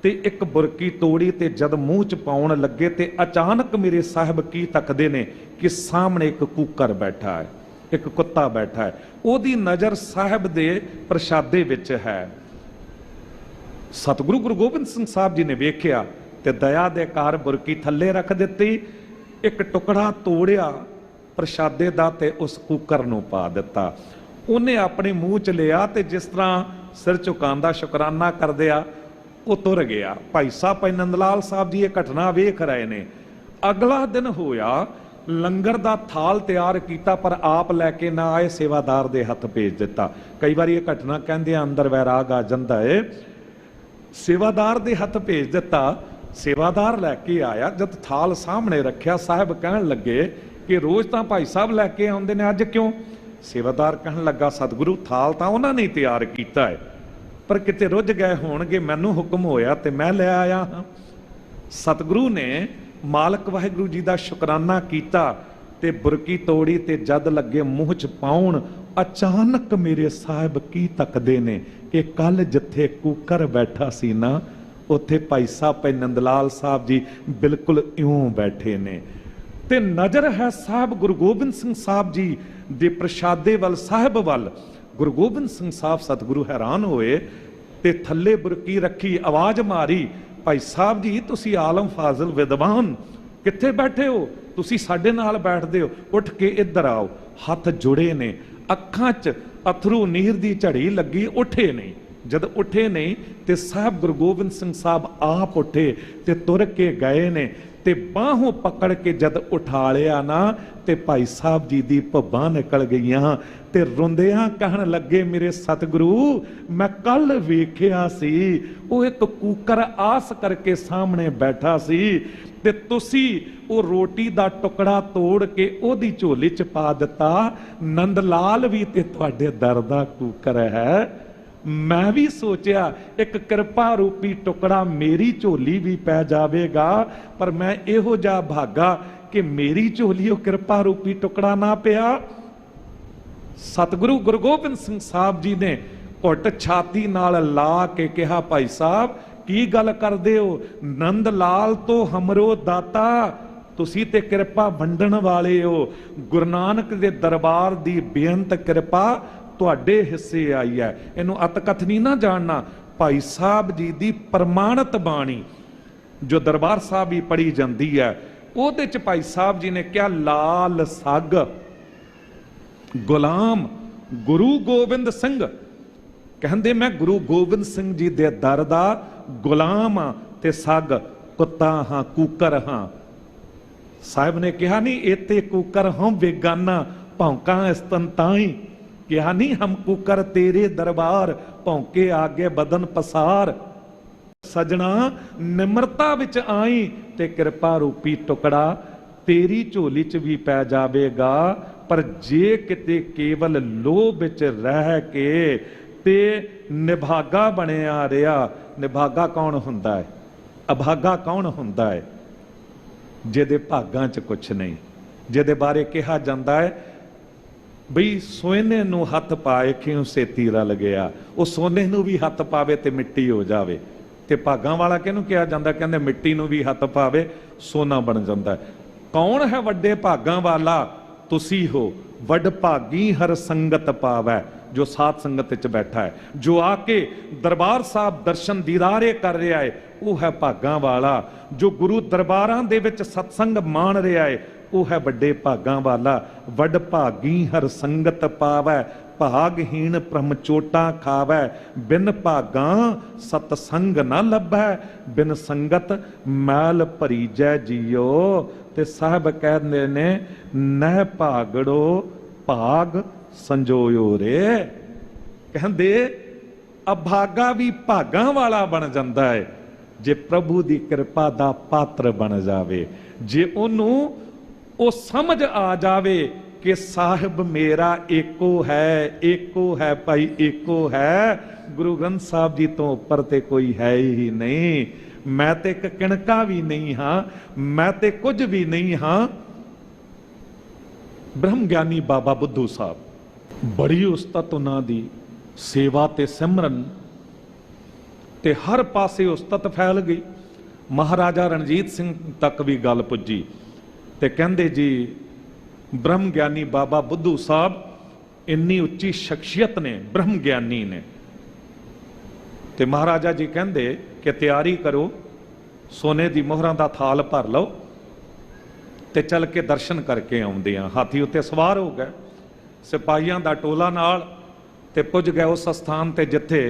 ਤੇ ਇੱਕ ਬੁਰਕੀ ਤੋੜੀ ਤੇ ਜਦ ਮੂੰਹ ਚ ਪਾਉਣ ਲੱਗੇ ਤੇ ਅਚਾਨਕ ਮੇਰੇ ਸਾਹਿਬ ਕੀ ਤੱਕਦੇ ਨੇ ਕਿ ਸਾਹਮਣੇ ਇੱਕ ਕੂਕਰ ਬੈਠਾ ਹੈ, ਇੱਕ ਕੁੱਤਾ ਬੈਠਾ ਹੈ। ਉਹਦੀ ਨਜ਼ਰ ਸਾਹਿਬ ਦੇ ਪ੍ਰਸ਼ਾਦੇ ਵਿੱਚ ਹੈ। ਸਤਿਗੁਰੂ ਗੁਰੂ ਗੋਬਿੰਦ ਸਿੰਘ ਸਾਹਿਬ ਜੀ ਨੇ ਵੇਖਿਆ ਤੇ ਦਇਆ ਦੇ ਘਰ ਬੁਰਕੀ ਥੱਲੇ ਰੱਖ ਦਿੱਤੀ, ਇੱਕ ਟੁਕੜਾ ਤੋੜਿਆ ਪ੍ਰਸ਼ਾਦੇ ਦਾ ਤੇ ਉਸ ਕੂਕਰ ਨੂੰ ਪਾ ਦਿੱਤਾ। ਉਹਨੇ ਆਪਣੇ ਮੂੰਹ ਚ ਲਿਆ ਤੇ ਜਿਸ ਤਰ੍ਹਾਂ ਸਿਰ ਝੁਕਾਉਂਦਾ ਸ਼ੁਕਰਾਨਾ ਕਰਦੇ ਆ ਉਹ ਤੁਰ ਗਿਆ। ਭਾਈ ਸਾਹਿਬ ਭਾਈ ਨੰਦ ਲਾਲ ਸਾਹਿਬ ਜੀ ਇਹ ਘਟਨਾ ਵੇਖ ਰਹੇ ਨੇ। ਅਗਲਾ ਦਿਨ ਹੋਇਆ, ਲੰਗਰ ਦਾ ਥਾਲ ਤਿਆਰ ਕੀਤਾ ਪਰ ਆਪ ਲੈ ਕੇ ਨਾ ਆਏ, ਸੇਵਾਦਾਰ ਦੇ ਹੱਥ ਭੇਜ ਦਿੱਤਾ। ਕਈ ਵਾਰੀ ਇਹ ਘਟਨਾ ਕਹਿੰਦੇ ਆ ਅੰਦਰ ਵੈਰਾਗ ਆ ਜਾਂਦਾ ਏ। ਸੇਵਾਦਾਰ ਦੇ ਹੱਥ ਭੇਜ ਦਿੱਤਾ, ਸੇਵਾਦਾਰ ਲੈ ਕੇ ਆਇਆ। ਜਦ ਥਾਲ ਸਾਹਮਣੇ ਰੱਖਿਆ, ਸਾਹਿਬ ਕਹਿਣ ਲੱਗੇ ਕਿ ਰੋਜ਼ ਤਾਂ ਭਾਈ ਸਾਹਿਬ ਲੈ ਕੇ ਆਉਂਦੇ ਨੇ, ਅੱਜ ਕਿਉਂ? ਸੇਵਾਦਾਰ ਕਹਿਣ ਲੱਗਾ, ਸਤਿਗੁਰੂ ਥਾਲ ਤਾਂ ਉਹਨਾਂ ਨੇ ਤਿਆਰ ਕੀਤਾ ਹੈ, ਪਰ ਕਿਤੇ ਰੁੱਝ ਗਏ ਹੋਣਗੇ, ਮੈਨੂੰ ਹੁਕਮ ਹੋਇਆ ਤੇ ਮੈਂ ਲੈ ਆਇਆ ਹਾਂ। ਸਤਿਗੁਰੂ ਨੇ ਮਾਲਕ ਵਾਹਿਗੁਰੂ ਜੀ ਦਾ ਸ਼ੁਕਰਾਨਾ ਕੀਤਾ ਤੇ ਬੁਰਕੀ ਤੋੜੀ ਤੇ ਜਦ ਲੱਗੇ ਮੂੰਹ ਚ ਪਾਉਣ, ਅਚਾਨਕ ਮੇਰੇ ਸਾਹਿਬ ਕੀ ਤੱਕਦੇ ਨੇ ਕਿ ਕੱਲ ਜਿੱਥੇ ਕੂਕਰ ਬੈਠਾ ਸੀ ਨਾ, ਉੱਥੇ ਭਾਈ ਸਾਹਿਬ ਭਾਈ ਨੰਦ ਲਾਲ ਸਾਹਿਬ ਜੀ ਬਿਲਕੁਲ ਇਉਂ ਬੈਠੇ ਨੇ। ਤੇ ਨਜ਼ਰ ਹੈ ਸਾਹਿਬ ਗੁਰੂ ਗੋਬਿੰਦ ਸਿੰਘ ਸਾਹਿਬ ਜੀ ਦੇ ਪ੍ਰਸ਼ਾਦੇ ਵੱਲ, ਸਾਹਿਬ ਵੱਲ। ਗੁਰੂ ਗੋਬਿੰਦ ਸਿੰਘ ਸਾਹਿਬ ਸਤਿਗੁਰੂ ਹੈਰਾਨ ਹੋਏ ਤੇ ਥੱਲੇ ਬੁਰਕੀ ਰੱਖੀ, ਆਵਾਜ਼ ਮਾਰੀ, ਭਾਈ ਸਾਹਿਬ ਜੀ ਤੁਸੀਂ ਆਲਮ ਫਾਜ਼ਲ ਵਿਦਵਾਨ ਕਿੱਥੇ ਬੈਠੇ ਹੋ? ਤੁਸੀਂ ਸਾਡੇ ਨਾਲ ਬੈਠਦੇ ਹੋ, ਉੱਠ ਕੇ ਇੱਧਰ ਆਓ। ਹੱਥ ਜੁੜੇ ਨੇ, ਅੱਖਾਂ 'ਚ ਅਥਰੂ ਨੀਰ ਦੀ ਝੜੀ ਲੱਗੀ, ਉੱਠੇ ਨਹੀਂ। ਜਦ ਉੱਠੇ ਨਹੀਂ ਤੇ ਸਾਹਿਬ ਗੁਰੂ ਗੋਬਿੰਦ ਸਿੰਘ ਸਾਹਿਬ ਆਪ ਉੱਠੇ ਤੇ ਤੁਰ ਕੇ ਗਏ ਨੇ ਤੇ ਬਾਹੋਂ ਪਕੜ ਕੇ ਜਦ ਉਠਾ ਲਿਆ ਨਾ ਤੇ ਭਾਈ ਸਾਹਿਬ ਜੀ ਦੀ ਭੱਬਾਂ ਨਿਕਲ ਗਈਆਂ ਤੇ ਰੋਂਦਿਆਂ ਕਹਿਣ ਲੱਗੇ, ਮੇਰੇ ਸਤਿਗੁਰੂ ਮੈਂ ਕੱਲ ਵੇਖਿਆ ਸੀ, ਉਹ ਇੱਕ ਕੂਕਰ ਆਸ ਕਰਕੇ ਸਾਹਮਣੇ ਬੈਠਾ ਸੀ ਤੇ ਤੁਸੀਂ ਉਹ ਰੋਟੀ ਦਾ ਟੁਕੜਾ ਤੋੜ ਕੇ ਉਹਦੀ ਝੋਲੀ 'ਚ ਪਾ ਦਿੱਤਾ। ਨੰਦ ਲਾਲ ਵੀ ਤੇ ਤੁਹਾਡੇ ਦਰ ਦਾ ਕੂਕਰ ਹੈ। ਮੈਂ ਵੀ ਸੋਚਿਆ ਇੱਕ ਕਿਰਪਾ ਰੂਪੀ ਟੁਕੜਾ ਮੇਰੀ ਝੋਲੀ ਵੀ ਪੈ ਜਾਵੇਗਾ, ਪਰ ਮੈਂ ਇਹੋ ਜਿਹਾ ਭਾਗਾ ਕਿ ਮੇਰੀ ਝੋਲੀ ਉਹ ਕਿਰਪਾ ਰੂਪੀ ਟੁਕੜਾ ਨਾ ਪਿਆ। ਸਤਿਗੁਰੂ ਗੁਰੂ ਗੋਬਿੰਦ ਸਿੰਘ ਸਾਹਿਬ ਜੀ ਨੇ ਘੁੱਟ ਛਾਤੀ ਨਾਲ ਲਾ ਕੇ ਕਿਹਾ, ਭਾਈ ਸਾਹਿਬ ਕੀ ਗੱਲ ਕਰਦੇ ਹੋ? ਨੰਦ ਲਾਲ ਤੋਂ ਹਮਰੋ ਦਾਤਾ, ਤੁਸੀਂ ਤੇ ਕਿਰਪਾ ਵੰਡਣ ਵਾਲੇ ਹੋ। ਗੁਰੂ ਨਾਨਕ ਦੇ ਦਰਬਾਰ ਦੀ ਬੇਅੰਤ ਕਿਰਪਾ ਤੁਹਾਡੇ ਹਿੱਸੇ ਆਈ ਹੈ। ਇਹਨੂੰ ਅਤਕਥ ਨਹੀਂ ਨਾ ਜਾਣਨਾ। ਭਾਈ ਸਾਹਿਬ ਜੀ ਦੀ ਪ੍ਰਮਾਣਿਤ ਬਾਣੀ ਜੋ ਦਰਬਾਰ ਸਾਹਿਬ ਵੀ ਪੜ੍ਹੀ ਜਾਂਦੀ ਹੈ, ਉਹਦੇ ਚ ਭਾਈ ਸਾਹਿਬ ਜੀ ਨੇ ਕਿਹਾ, ਲਾਲ ਸੱਗ ਗੁਲਾਮ ਗੁਰੂ ਗੋਬਿੰਦ ਸਿੰਘ, ਕਹਿੰਦੇ ਮੈਂ ਗੁਰੂ ਗੋਬਿੰਦ ਸਿੰਘ ਜੀ ਦੇ ਦਰ ਦਾ ਗੁਲਾਮ ਹਾਂ ਤੇ ਸੱਗ ਕੁੱਤਾ ਹਾਂ, ਕੂਕਰ ਹਾਂ। ਸਾਹਿਬ ਨੇ ਕਿਹਾ ਨਹੀਂ ਇਤੇ ਕੂਕਰ ਹਮ ਬੇਗਾਨਾ, ਭੌਂਕਾਂ ਇਸਤਨ ਤਾਈ, ਕਿਹਾ ਨਹੀਂ ਹਮ ਕੂਕਰ ਤੇਰੇ ਦਰਬਾਰ, ਭੌਂਕੇ ਆਗੇ ਬਦਨ ਪਸਾਰ। ਸਜਣਾ ਨਿਮਰਤਾ ਵਿੱਚ ਆਈ ਤੇ ਕਿਰਪਾ ਰੂਪੀ ਟੁਕੜਾ ਤੇਰੀ ਝੋਲੀ 'ਚ ਵੀ ਪੈ ਜਾਵੇਗਾ। ਪਰ ਜੇ ਕਿਤੇ ਕੇਵਲ ਲੋਭ ਵਿੱਚ ਰਹਿ ਕੇ ਤੇ ਨਿਭਾਗਾ ਬਣਿਆ ਰਿਹਾ, ਨਿਭਾਗਾ ਕੌਣ ਹੁੰਦਾ ਹੈ? ਅਭਾਗਾ ਕੌਣ ਹੁੰਦਾ ਹੈ? ਜਿਹਦੇ ਭਾਗਾਂ 'ਚ ਕੁਛ ਨਹੀਂ, ਜਿਹਦੇ ਬਾਰੇ ਕਿਹਾ ਜਾਂਦਾ ਹੈ ਬਈ ਸੋਨੇ ਨੂੰ ਹੱਥ ਪਾਏ ਕਿਉਂ ਸੇਤੀ ਰਲ ਗਿਆ, ਉਹ ਸੋਨੇ ਨੂੰ ਵੀ ਹੱਥ ਪਾਵੇ ਤੇ ਮਿੱਟੀ ਹੋ ਜਾਵੇ। ਤੇ ਭਾਗਾਂ ਵਾਲਾ ਕਿਹਨੂੰ ਕਿਹਾ ਜਾਂਦਾ? ਕਹਿੰਦੇ ਮਿੱਟੀ ਨੂੰ ਵੀ ਹੱਥ ਪਾਵੇ ਸੋਨਾ ਬਣ ਜਾਂਦਾ। ਕੌਣ ਹੈ ਵੱਡੇ ਭਾਗਾਂ ਵਾਲਾ? ਤੁਸੀਂ ਹੋ। ਵੱਡ ਭਾਗੀ ਹਰ ਸੰਗਤ ਪਾਵੈ, ਜੋ ਸਾਧ ਸੰਗਤ ਵਿੱਚ ਬੈਠਾ ਹੈ, ਜੋ ਆ ਕੇ ਦਰਬਾਰ ਸਾਹਿਬ ਦਰਸ਼ਨ ਦੀਦਾਰੇ ਕਰ ਰਿਹਾ ਹੈ, ਉਹ ਹੈ ਭਾਗਾਂ ਵਾਲਾ। ਜੋ ਗੁਰੂ ਦਰਬਾਰਾਂ ਦੇ ਵਿੱਚ ਸਤਸੰਗ ਮਾਣ ਰਿਹਾ ਹੈ, ਉਹ ਹੈ ਵੱਡੇ ਭਾਗਾਂ ਵਾਲਾ। ਵੱਡ ਭਾਗੀ ਹਰ ਸੰਗਤ ਪਾਵੈ, ਭਾਗਹੀਣ ਭ੍ਰਮ ਚੋਟਾਂ ਖਾਵੈ। ਬਿਨ ਭਾਗਾਂ ਸਤਸੰਗ ਨਾ ਲੱਭੈ, ਬਿਨ ਸੰਗਤ ਮੈਲ ਭਰੀਜੈ ਜੀਓ। ਤੇ ਸਾਹਿਬ ਕਹਿੰਦੇ ਨੇ, ਨਹਿ ਭਾਗੜੋ ਭਾਗ ਸੰਜੋਇਓ ਰੇ। ਕਹਿੰਦੇ ਅਭਾਗਾ ਵੀ ਭਾਗਾਂ ਵਾਲਾ ਬਣ ਜਾਂਦਾ ਹੈ ਜੇ ਪ੍ਰਭੂ ਦੀ ਕਿਰਪਾ ਦਾ ਪਾਤਰ ਬਣ ਜਾਵੇ, ਜੇ ਉਹਨੂੰ ਉਹ ਸਮਝ ਆ ਜਾਵੇ ਕਿ ਸਾਹਿਬ ਮੇਰਾ ਏਕੋ ਹੈ ਭਾਈ, ਏਕੋ ਹੈ। ਗੁਰੂ ਗ੍ਰੰਥ ਸਾਹਿਬ ਜੀ ਤੋਂ ਉੱਪਰ ਤੇ ਕੋਈ ਹੈ ਹੀ ਨਹੀਂ। ਮੈਂ ਤੇ ਇੱਕ ਕਿਣਕਾ ਵੀ ਨਹੀਂ ਹਾਂ, ਮੈਂ ਤੇ ਕੁਝ ਵੀ ਨਹੀਂ ਹਾਂ। ਬ੍ਰਹਮ ਗਿਆਨੀ ਬਾਬਾ ਬੁੱਧੂ ਸਾਹਿਬ, ਬੜੀ ਉਸਤਤ ਉਹਨਾਂ ਦੀ ਸੇਵਾ ਤੇ ਸਿਮਰਨ। ਤੇ ਹਰ ਪਾਸੇ ਉਸਤਤ ਫੈਲ ਗਈ। ਮਹਾਰਾਜਾ ਰਣਜੀਤ ਸਿੰਘ ਤੱਕ ਵੀ ਗੱਲ ਪੁੱਜੀ ਤੇ ਕਹਿੰਦੇ ਜੀ ਬ੍ਰਹਮ ਗਿਆਨੀ ਬਾਬਾ ਬੁੱਧੂ ਸਾਹਿਬ ਇੰਨੀ ਉੱਚੀ ਸ਼ਖਸੀਅਤ ਨੇ, ਬ੍ਰਹਮ ਗਿਆਨੀ ਨੇ। ਤੇ ਮਹਾਰਾਜਾ ਜੀ ਕਹਿੰਦੇ ਕਿ ਤਿਆਰੀ ਕਰੋ, ਸੋਨੇ ਦੀ ਮੋਹਰਾਂ ਦਾ ਥਾਲ ਭਰ ਲਓ ਤੇ ਚੱਲ ਕੇ ਦਰਸ਼ਨ ਕਰਕੇ ਆਉਂਦੇ ਆ। ਹਾਥੀ ਉੱਤੇ ਸਵਾਰ ਹੋ ਗਏ ਸਿਪਾਹੀਆਂ ਦਾ ਟੋਲਾ ਨਾਲ ਤੇ ਪੁੱਜ ਗਏ ਉਸ ਸਥਾਨ ਤੇ ਜਿੱਥੇ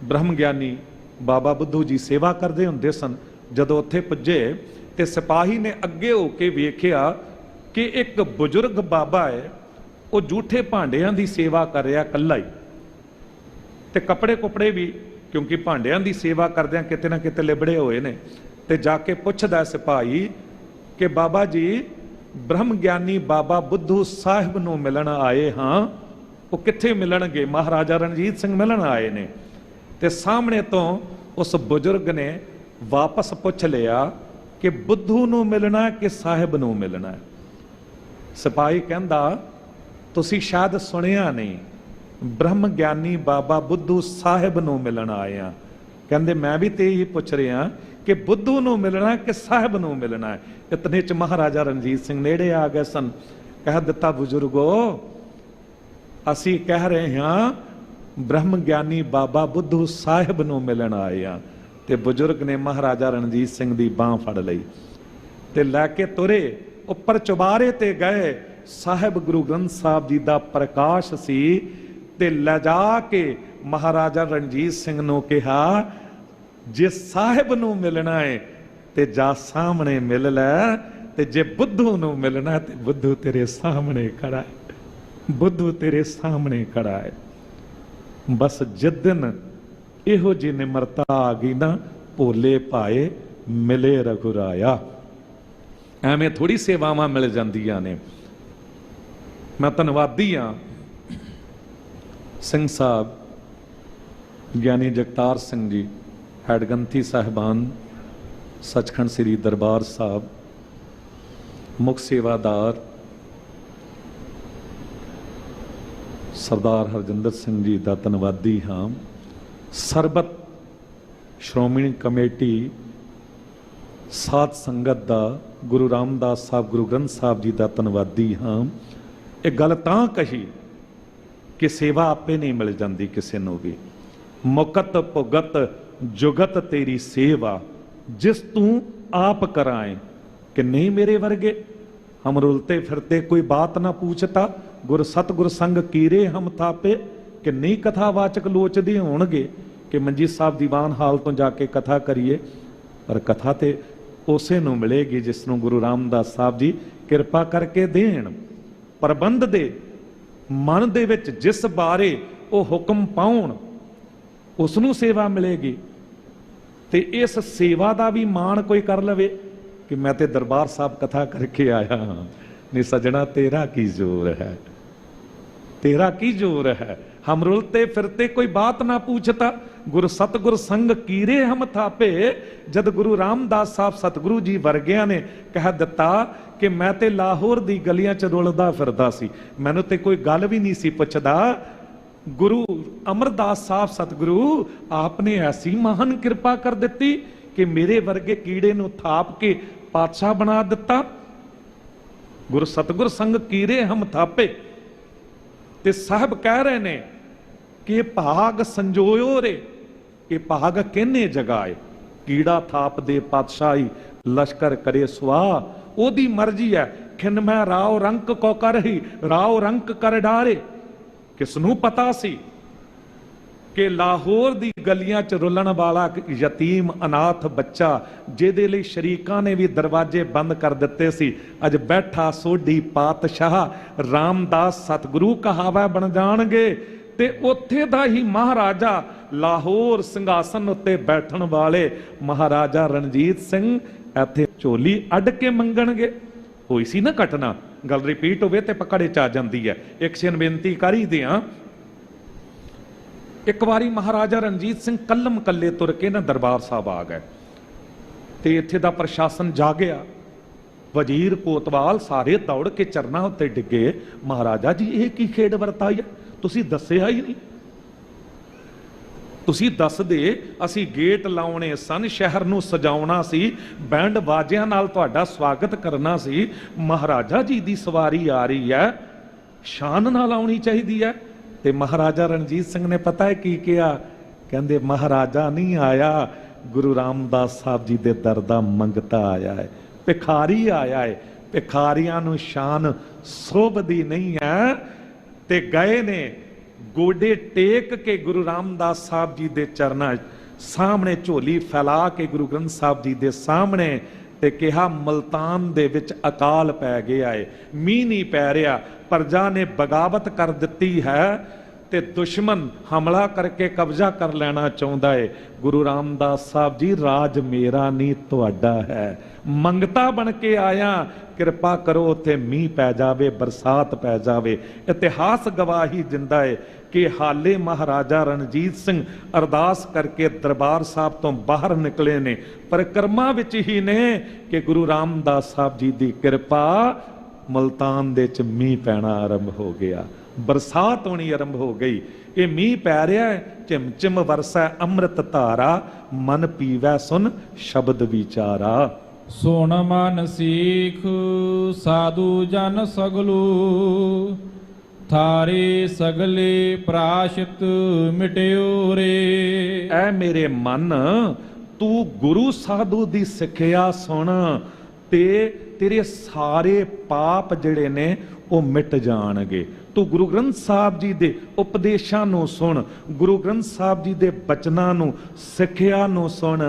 ਬ੍ਰਹਮ ਗਿਆਨੀ ਬਾਬਾ ਬੁੱਧੂ ਜੀ ਸੇਵਾ ਕਰਦੇ ਹੁੰਦੇ ਸਨ। ਜਦੋਂ ਉੱਥੇ ਪੁੱਜੇ ਤੇ ਸਿਪਾਹੀ ਨੇ ਅੱਗੇ ਹੋ ਕੇ ਵੇਖਿਆ ਕਿ ਇੱਕ ਬਜ਼ੁਰਗ ਬਾਬਾ ਹੈ, ਉਹ ਜੂਠੇ ਭਾਂਡਿਆਂ ਦੀ ਸੇਵਾ ਕਰ ਰਿਹਾ ਇਕੱਲਾ ਹੀ, ਤੇ ਕੱਪੜੇ ਕੁਪੜੇ ਵੀ ਕਿਉਂਕਿ ਭਾਂਡਿਆਂ ਦੀ ਸੇਵਾ ਕਰਦਿਆਂ ਕਿਤੇ ਨਾ ਕਿਤੇ ਲਿਬੜੇ ਹੋਏ ਨੇ। ਤੇ ਜਾ ਕੇ ਪੁੱਛਦਾ ਸਿਪਾਹੀ ਕਿ ਬਾਬਾ ਜੀ ਬ੍ਰਹਮ ਗਿਆਨੀ ਬਾਬਾ ਬੁੱਧੂ ਸਾਹਿਬ ਨੂੰ ਮਿਲਣ ਆਏ ਹਾਂ, ਉਹ ਕਿੱਥੇ ਮਿਲਣਗੇ? ਮਹਾਰਾਜਾ ਰਣਜੀਤ ਸਿੰਘ ਮਿਲਣ ਆਏ ਨੇ। ਤੇ ਸਾਹਮਣੇ ਤੋਂ ਉਸ ਬਜ਼ੁਰਗ ਨੇ ਵਾਪਸ ਪੁੱਛ ਲਿਆ ਕਿ ਬੁੱਧੂ ਨੂੰ ਮਿਲਣਾ ਕਿ ਸਾਹਿਬ ਨੂੰ ਮਿਲਣਾ? ਸਿਪਾਹੀ ਕਹਿੰਦਾ ਤੁਸੀਂ ਸ਼ਾਇਦ ਸੁਣਿਆ ਨਹੀਂ, ਬ੍ਰਹਮ ਗਿਆਨੀ ਬਾਬਾ ਬੁੱਧੂ ਸਾਹਿਬ ਨੂੰ ਮਿਲਣ ਆਏ ਆ। ਕਹਿੰਦੇ ਮੈਂ ਵੀ ਤੇ ਇਹੀ ਪੁੱਛ ਰਿਹਾ ਕਿ ਬੁੱਧੂ ਨੂੰ ਮਿਲਣਾ ਕਿ ਸਾਹਿਬ ਨੂੰ ਮਿਲਣਾ? ਇਤਨੇ ਚ ਮਹਾਰਾਜਾ ਰਣਜੀਤ ਸਿੰਘ ਨੇੜੇ ਆ ਗਏ ਸਨ। ਕਹਿ ਦਿੱਤਾ ਬਜ਼ੁਰਗੋ ਅਸੀਂ ਕਹਿ ਰਹੇ ਹਾਂ ਬ੍ਰਹਮ ਗਿਆਨੀ ਬਾਬਾ ਬੁੱਧੂ ਸਾਹਿਬ ਨੂੰ ਮਿਲਣ ਆਏ ਆ। ਤੇ ਬਜ਼ੁਰਗ ਨੇ ਮਹਾਰਾਜਾ ਰਣਜੀਤ ਸਿੰਘ ਦੀ ਬਾਹ ਫੜ ਲਈ ਤੇ ਲੈ ਕੇ ਤੁਰੇ ਉੱਪਰ ਚੁਬਾਰੇ ਤੇ ਗਏ। ਸਾਹਿਬ ਗੁਰੂ ਗ੍ਰੰਥ ਸਾਹਿਬ ਜੀ ਦਾ ਪ੍ਰਕਾਸ਼ ਸੀ ਤੇ ਲਿਜਾ ਕੇ ਮਹਾਰਾਜਾ ਰਣਜੀਤ ਸਿੰਘ ਨੂੰ ਕਿਹਾ ਜੇ ਸਾਹਿਬ ਨੂੰ ਮਿਲਣਾ ਹੈ ਤੇ ਜਾ ਸਾਹਮਣੇ ਮਿਲ ਲੈ, ਤੇ ਜੇ ਬੁੱਧੂ ਨੂੰ ਮਿਲਣਾ ਤੇ ਬੁੱਧੂ ਤੇਰੇ ਸਾਹਮਣੇ ਖੜਾ ਹੈ, ਬੁੱਧੂ ਤੇਰੇ ਸਾਹਮਣੇ ਖੜਾ ਹੈ। ਬਸ ਜਿੱਦਨ ਇਹੋ ਜਿਹੀ ਨਿਮਰਤਾ ਆ ਗਈ ਨਾ, ਭੋਲੇ ਭਾਏ ਮਿਲੇ ਰਘੁਰਾਇਆ। ਐਵੇਂ ਥੋੜੀ ਸੇਵਾਵਾਂ ਮਿਲ ਜਾਂਦੀਆਂ ਨੇ। ਮੈਂ ਧੰਨਵਾਦੀ ਹਾਂ ਸਿੰਘ ਸਾਹਿਬ ਗਿਆਨੀ ਜਗਤਾਰ ਸਿੰਘ ਜੀ, ਹੈਡਗੰਥੀ ਸਾਹਿਬਾਨ, ਸੱਚਖੰਡ ਸ੍ਰੀ ਦਰਬਾਰ ਸਾਹਿਬ, ਮੁੱਖ ਸੇਵਾਦਾਰ ਸਰਦਾਰ ਹਰਜਿੰਦਰ ਸਿੰਘ ਜੀ ਦਾ ਧੰਨਵਾਦੀ ਹਾਂ। ਸਰਬਤ ਸ਼੍ਰੋਮਣੀ ਕਮੇਟੀ ਸਾਧ ਸੰਗਤ ਦਾ, ਗੁਰੂ ਰਾਮਦਾਸ ਸਾਹਿਬ ਗੁਰੂ ਗ੍ਰੰਥ ਸਾਹਿਬ ਜੀ ਦਾ ਧੰਨਵਾਦੀ ਹਾਂ। ਇਹ ਗੱਲ ਤਾਂ ਕਹੀ ਕਿ ਸੇਵਾ ਆਪੇ ਨਹੀਂ ਮਿਲ ਜਾਂਦੀ ਕਿਸੇ ਨੂੰ ਵੀ। ਮੁਕਤ ਭੁਗਤ ਜੁਗਤ ਤੇਰੀ ਸੇਵਾ, ਜਿਸ ਤੂੰ ਆਪ ਕਰਾਏ ਕਿ ਨਹੀਂ ਮੇਰੇ ਵਰਗੇ ਹਮ ਰੁਲਤੇ ਫਿਰਤੇ ਕੋਈ ਬਾਤ ਨਾ पूछता, ਗੁਰ ਸਤਿਗੁਰ ਸੰਗ ਕੀਰੇ ਹਮ ਥਾਪੇ। ਕਿ ਨਹੀਂ ਕਥਾਵਾਚਕ ਲੋਚਦੇ ਹੋਣਗੇ ਕਿ ਮੰਜੀ ਸਾਹਿਬ ਦੀਵਾਨ ਹਾਲ ਤੋਂ ਜਾ ਕੇ ਕਥਾ ਕਰੀਏ, ਪਰ ਕਥਾ ਤੇ ਉਸੇ ਨੂੰ ਮਿਲੇਗੀ ਜਿਸ ਨੂੰ ਗੁਰੂ ਰਾਮਦਾਸ ਸਾਹਿਬ ਜੀ ਕਿਰਪਾ ਕਰਕੇ ਦੇਣ। ਪ੍ਰਬੰਧ ਦੇ ਮਨ ਦੇ ਵਿੱਚ ਜਿਸ ਬਾਰੇ ਉਹ ਹੁਕਮ ਪਾਉਣ ਉਸ ਨੂੰ ਸੇਵਾ ਮਿਲੇਗੀ। ਤੇ ਇਸ ਸੇਵਾ ਦਾ ਵੀ ਮਾਣ ਕੋਈ ਕਰ ਲਵੇ ਕਿ ਮੈਂ ਤੇ ਦਰਬਾਰ ਸਾਹਿਬ ਕਥਾ ਕਰਕੇ ਆਇਆ ਹਾਂ। ਨਹੀਂ ਸਜਣਾ ਤੇਰਾ ਕੀ ਜ਼ੋਰ ਹੈ, तेरा की जोर है। हम रुलते फिरते कोई बात ना पूछता, गुर सतगुर संग कीरे हम थापे। जद गुरु रामदास साहब सतगुरु जी वर्गिया ने कह दिता कि मैं ते लाहौर दी गलियां च रुलदा फिरदा सी, मैनू ते कोई गल भी नहीं सी पुछदा। गुरु अमरदास साहब सतगुरु आपने ऐसी महान कृपा कर दिती कि मेरे वर्गे कीड़े नू थाप के पातशाह बना दिता। गुरु सतगुर संग कीरे हम थापे। ते साहब कह रहे ने कि भाग संजोयो रे, कि भाग किन्ने जगाए। कीड़ा थाप दे पातशाही लश्कर करे सुहा, ओदी मर्जी है। खिन मैं राव रंक को कर ही राव रंक कर डारे। किसनू पता सी कि लाहौर दी गलियां च रुलन वाला यतीम अनाथ बच्चा जिहदे लई शरीकां ने भी दरवाजे बंद कर दिते सी, अज बैठा सोढी पातशाह रामदास सतगुरु कहावा बन जाणगे। ते उत्थे दा ही महाराजा लाहौर सिंघासन उत्ते बैठण वाले महाराजा रणजीत सिंह इत्थे झोली अड के मंगणगे। होई सी ना घटना, गल रिपीट होवे ते पकड़े च आ जांदी है। एक सिन बेनती कर ही दियां। एक बारी महाराजा रणजीत सिंह कलम कल्ले तुर के ना दरबार साहब आ गए ते इत्थे दा प्रशासन जागिया। वजीर कोतवाल सारे दौड़ के चरना उत्ते डिगे। महाराजा जी ये की खेड वरताई है, तुसी दस्सिया ही नहीं। ਤੁਸੀਂ ਦੱਸਦੇ ਅਸੀਂ ਗੇਟ ਲਾਉਣੇ ਸਨ, ਸ਼ਹਿਰ ਨੂੰ ਸਜਾਉਣਾ ਸੀ, ਬੈਂਡ ਬਾਜਿਆਂ ਨਾਲ ਤੁਹਾਡਾ ਸਵਾਗਤ ਕਰਨਾ ਸੀ। ਮਹਾਰਾਜਾ ਜੀ ਦੀ ਸਵਾਰੀ ਆ ਰਹੀ ਹੈ, ਸ਼ਾਨ ਨਾਲ ਆਉਣੀ ਚਾਹੀਦੀ ਹੈ। ਤੇ ਮਹਾਰਾਜਾ ਰਣਜੀਤ ਸਿੰਘ ਨੇ ਪਤਾ ਹੈ ਕੀ ਕਿਹਾ? ਕਹਿੰਦੇ ਮਹਾਰਾਜਾ ਨਹੀਂ ਆਇਆ, ਗੁਰੂ ਰਾਮਦਾਸ ਸਾਹਿਬ ਜੀ ਦੇ ਦਰ ਦਾ ਮੰਗਤਾ ਆਇਆ ਹੈ, ਭਿਖਾਰੀ ਆਇਆ ਹੈ। ਭਿਖਾਰੀਆਂ ਨੂੰ ਸ਼ਾਨ ਸੋਭਦੀ ਨਹੀਂ ਹੈ। ਤੇ ਗਏ ਨੇ ਗੋਡੇ ਟੇਕ ਕੇ ਗੁਰੂ ਰਾਮਦਾਸ ਸਾਹਿਬ ਜੀ ਦੇ ਚਰਨਾਂ ਸਾਹਮਣੇ, ਝੋਲੀ ਫੈਲਾ ਕੇ ਗੁਰੂ ਗ੍ਰੰਥ ਸਾਹਿਬ ਜੀ ਦੇ ਸਾਹਮਣੇ, ਤੇ ਕਿਹਾ ਮਲਤਾਨ ਦੇ ਵਿੱਚ ਅਕਾਲ ਪੈ ਗਿਆ ਏ, ਮੀਂਹ ਨਹੀਂ ਪੈ ਰਿਹਾ, ਪ੍ਰਜਾ ਨੇ ਬਗਾਵਤ ਕਰ ਦਿੱਤੀ ਹੈ ਤੇ ਦੁਸ਼ਮਣ ਹਮਲਾ ਕਰਕੇ ਕਬਜ਼ਾ ਕਰ ਲੈਣਾ ਚਾਹੁੰਦਾ ਏ। ਗੁਰੂ ਰਾਮਦਾਸ ਸਾਹਿਬ ਜੀ, ਰਾਜ ਮੇਰਾ ਨਹੀਂ ਤੁਹਾਡਾ ਹੈ, ਮੰਗਤਾ ਬਣ ਕੇ ਆਇਆ, ਕਿਰਪਾ ਕਰੋ ਉੱਥੇ ਮੀਂਹ ਪੈ ਜਾਵੇ, ਬਰਸਾਤ ਪੈ ਜਾਵੇ। ਇਤਿਹਾਸ ਗਵਾਹੀ ਦਿੰਦਾ ਏ ਕਿ ਹਾਲੇ ਮਹਾਰਾਜਾ ਰਣਜੀਤ ਸਿੰਘ ਅਰਦਾਸ ਕਰਕੇ ਦਰਬਾਰ ਸਾਹਿਬ ਤੋਂ ਬਾਹਰ ਨਿਕਲੇ ਨੇ, ਪਰਿਕਰਮਾ ਵਿੱਚ ਹੀ ਨੇ ਕਿ ਗੁਰੂ ਰਾਮਦਾਸ ਸਾਹਿਬ ਜੀ ਦੀ ਕਿਰਪਾ, ਮਲਤਾਨ ਦੇ ਵਿੱਚ ਮੀਂਹ ਪੈਣਾ ਆਰੰਭ ਹੋ ਗਿਆ, ਬਰਸਾਤ ਹੋਣੀ ਆਰੰਭ ਹੋ ਗਈ। ਇਹ ਮੀਂਹ ਪੈ ਰਿਹਾ ਹੈ, ਝਿਮ ਝਿਮ ਵਰਸੈ ਅੰਮ੍ਰਿਤ ਧਾਰਾ, ਮਨ ਪੀਵੈ ਸੁਨ ਸ਼ਬਦ ਵਿਚਾਰਾ। ਸੁਣ ਮਨ ਸੀਖ ਸਾਧੂ ਜਨ ਸਗਲੂ, ਥਾਰੇ ਸਗਲੇ ਪ੍ਰਾਸ਼ਿਤ ਮਿਟਿਓ ਰੇ। ਐ ਮੇਰੇ ਮਨ, ਤੂੰ ਗੁਰੂ ਸਾਧੂ ਦੀ ਸਿੱਖਿਆ ਸੁਣ ਤੇ ਤੇਰੇ ਸਾਰੇ ਪਾਪ ਜਿਹੜੇ ਨੇ ਉਹ ਮਿਟ ਜਾਣਗੇ। ਤੂੰ ਗੁਰੂ ਗ੍ਰੰਥ ਸਾਹਿਬ ਜੀ ਦੇ ਉਪਦੇਸ਼ਾਂ ਨੂੰ ਸੁਣ, ਗੁਰੂ ਗ੍ਰੰਥ ਸਾਹਿਬ ਜੀ ਦੇ ਬਚਨਾਂ ਨੂੰ, ਸਿੱਖਿਆ ਨੂੰ ਸੁਣ,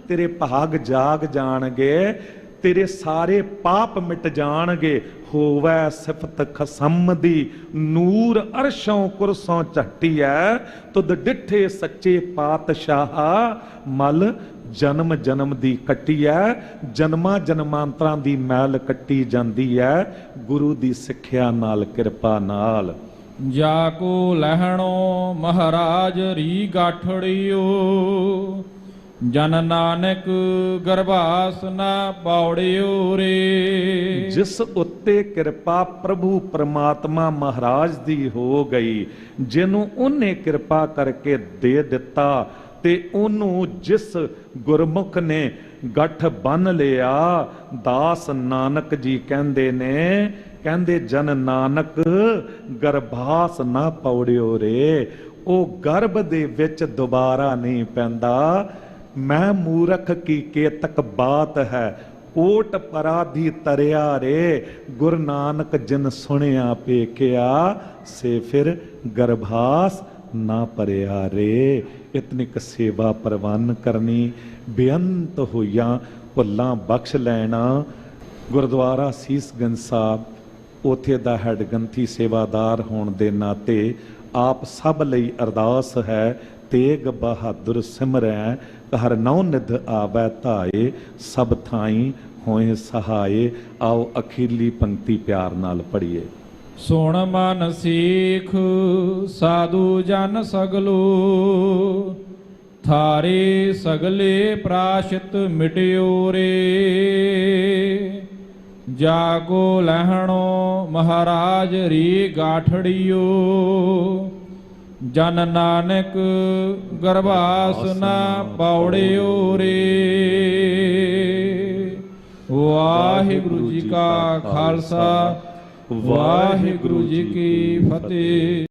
ਤੇਰੇ ਭਾਗ ਜਾਗ ਜਾਣਗੇ, ਤੇਰੇ ਸਾਰੇ ਪਾਪ ਮਿਟ ਜਾਣਗੇ। ਹੋਵੈ ਸਿਫਤ ਖਸਮ ਦੀ, ਨੂਰ ਅਰਸ਼ੋਂ ਕੁਰਸੋਂ ਝੱਟੀਐ, ਤੁਧ ਡਿਠੇ ਸੱਚੇ ਪਾਤਸ਼ਾਹ, ਮਲ ਜਨਮ ਜਨਮ ਦੀ ਕੱਟੀ ਐ, ਜਨਮਾਂ ਜਨਮਾਂਤਰਾਂ ਦੀ ਮੈਲ ਕੱਟੀ ਜਾਂਦੀ ਐ ਗੁਰੂ ਦੀ ਸਿੱਖਿਆ ਨਾਲ, ਕਿਰਪਾ ਨਾਲ। ਜਾ ਕੋ ਲਹਿਣੋ ਮਹਾਰਾਜ ਰੀ ਗਾਠੜਿਓ, ਜਨ ਨਾਨਕ ਗਰਭਾਸ ਨਾ ਪੌੜਿਓ ਰੇ। ਜਿਸ ਉੱਤੇ ਕਿਰਪਾ ਪ੍ਰਭੂ ਪਰਮਾਤਮਾ ਮਹਾਰਾਜ ਦੀ ਹੋ ਗਈ, ਜਿਹਨੂੰ ਉਹਨੇ ਕਿਰਪਾ ਕਰਕੇ ਦੇ ਦਿੱਤਾ, ਤੇ ਉਹਨੂੰ ਜਿਸ ਗੁਰਮੁਖ ਨੇ ਗੱਠ ਬੰਨ ਲਿਆ, ਦਾਸ ਨਾਨਕ ਜੀ ਕਹਿੰਦੇ ਨੇ, ਕਹਿੰਦੇ ਜਨ ਨਾਨਕ ਗਰਭਾਸ ਨਾ ਪੌੜਿਓ ਰੇ। ਉਹ ਗਰਭ ਦੇ ਵਿੱਚ ਦੁਬਾਰਾ ਨਹੀਂ ਪੈਂਦਾ। ਮੈਂ ਮੂਰਖ ਕੀ ਕੇਤਕ ਬਾਤ ਹੈ, ਓਟ ਪਰਾਧੀ ਤਰਿਆ ਰੇ। ਗੁਰੂ ਨਾਨਕ ਜਿਨ ਸੁਣਿਆ ਪੇਖਿਆ, ਸੇ ਫਿਰ ਗਰਭਾਸ ਨਾ ਪਰਿਆ ਰੇ। ਇਤਨਿਕ ਸੇਵਾ ਪ੍ਰਵਾਨ ਕਰਨੀ, ਬੇਅੰਤ ਹੋਈਆਂ ਭੁੱਲਾਂ ਬਖਸ਼ ਲੈਣਾ। ਗੁਰਦੁਆਰਾ ਸੀਸਗੰਜ ਸਾਹਿਬ, ਉਥੇ ਦਾ ਹੈਡ ਗ੍ਰੰਥੀ ਸੇਵਾਦਾਰ ਹੋਣ ਦੇ ਨਾਤੇ ਆਪ ਸਭ ਲਈ ਅਰਦਾਸ ਹੈ, ਤੇਗ ਬਹਾਦਰ ਸਿਮਰੈ, ਹਰ ਨੌ ਨਿਧ ਆਵੈ ਧਾਏ, ਸਭ ਥਾਈ ਹੋਏ ਸਹਾਏ। ਆਓ ਅਖੀਰਲੀ ਪੰਕਤੀ ਪਿਆਰ ਨਾਲ ਪੜ੍ਹੀਏ। ਸੁਣ ਮਨ ਸੀਖ ਸਾਧੂ ਜਨ ਸਗਲੂ, ਥਾਰੇ ਸਗਲੇ ਪ੍ਰਾਸ਼ਿਤ ਮਿਟਿਓ ਰੇ। ਜਾਗੋ ਲਹਿਣੋ ਮਹਾਰਾਜ ਰੀ ਗਾਠੜਿਓ, ਜਨ ਨਾਨਕ ਗਰਭਾਸ ਨਾ ਪੌੜਿਓ ਰੇ। ਵਾਹਿਗੁਰੂ ਜੀ ਕਾ ਖਾਲਸਾ, ਵਾਹਿਗੁਰੂ ਜੀ ਕੀ ਫਤਿਹ।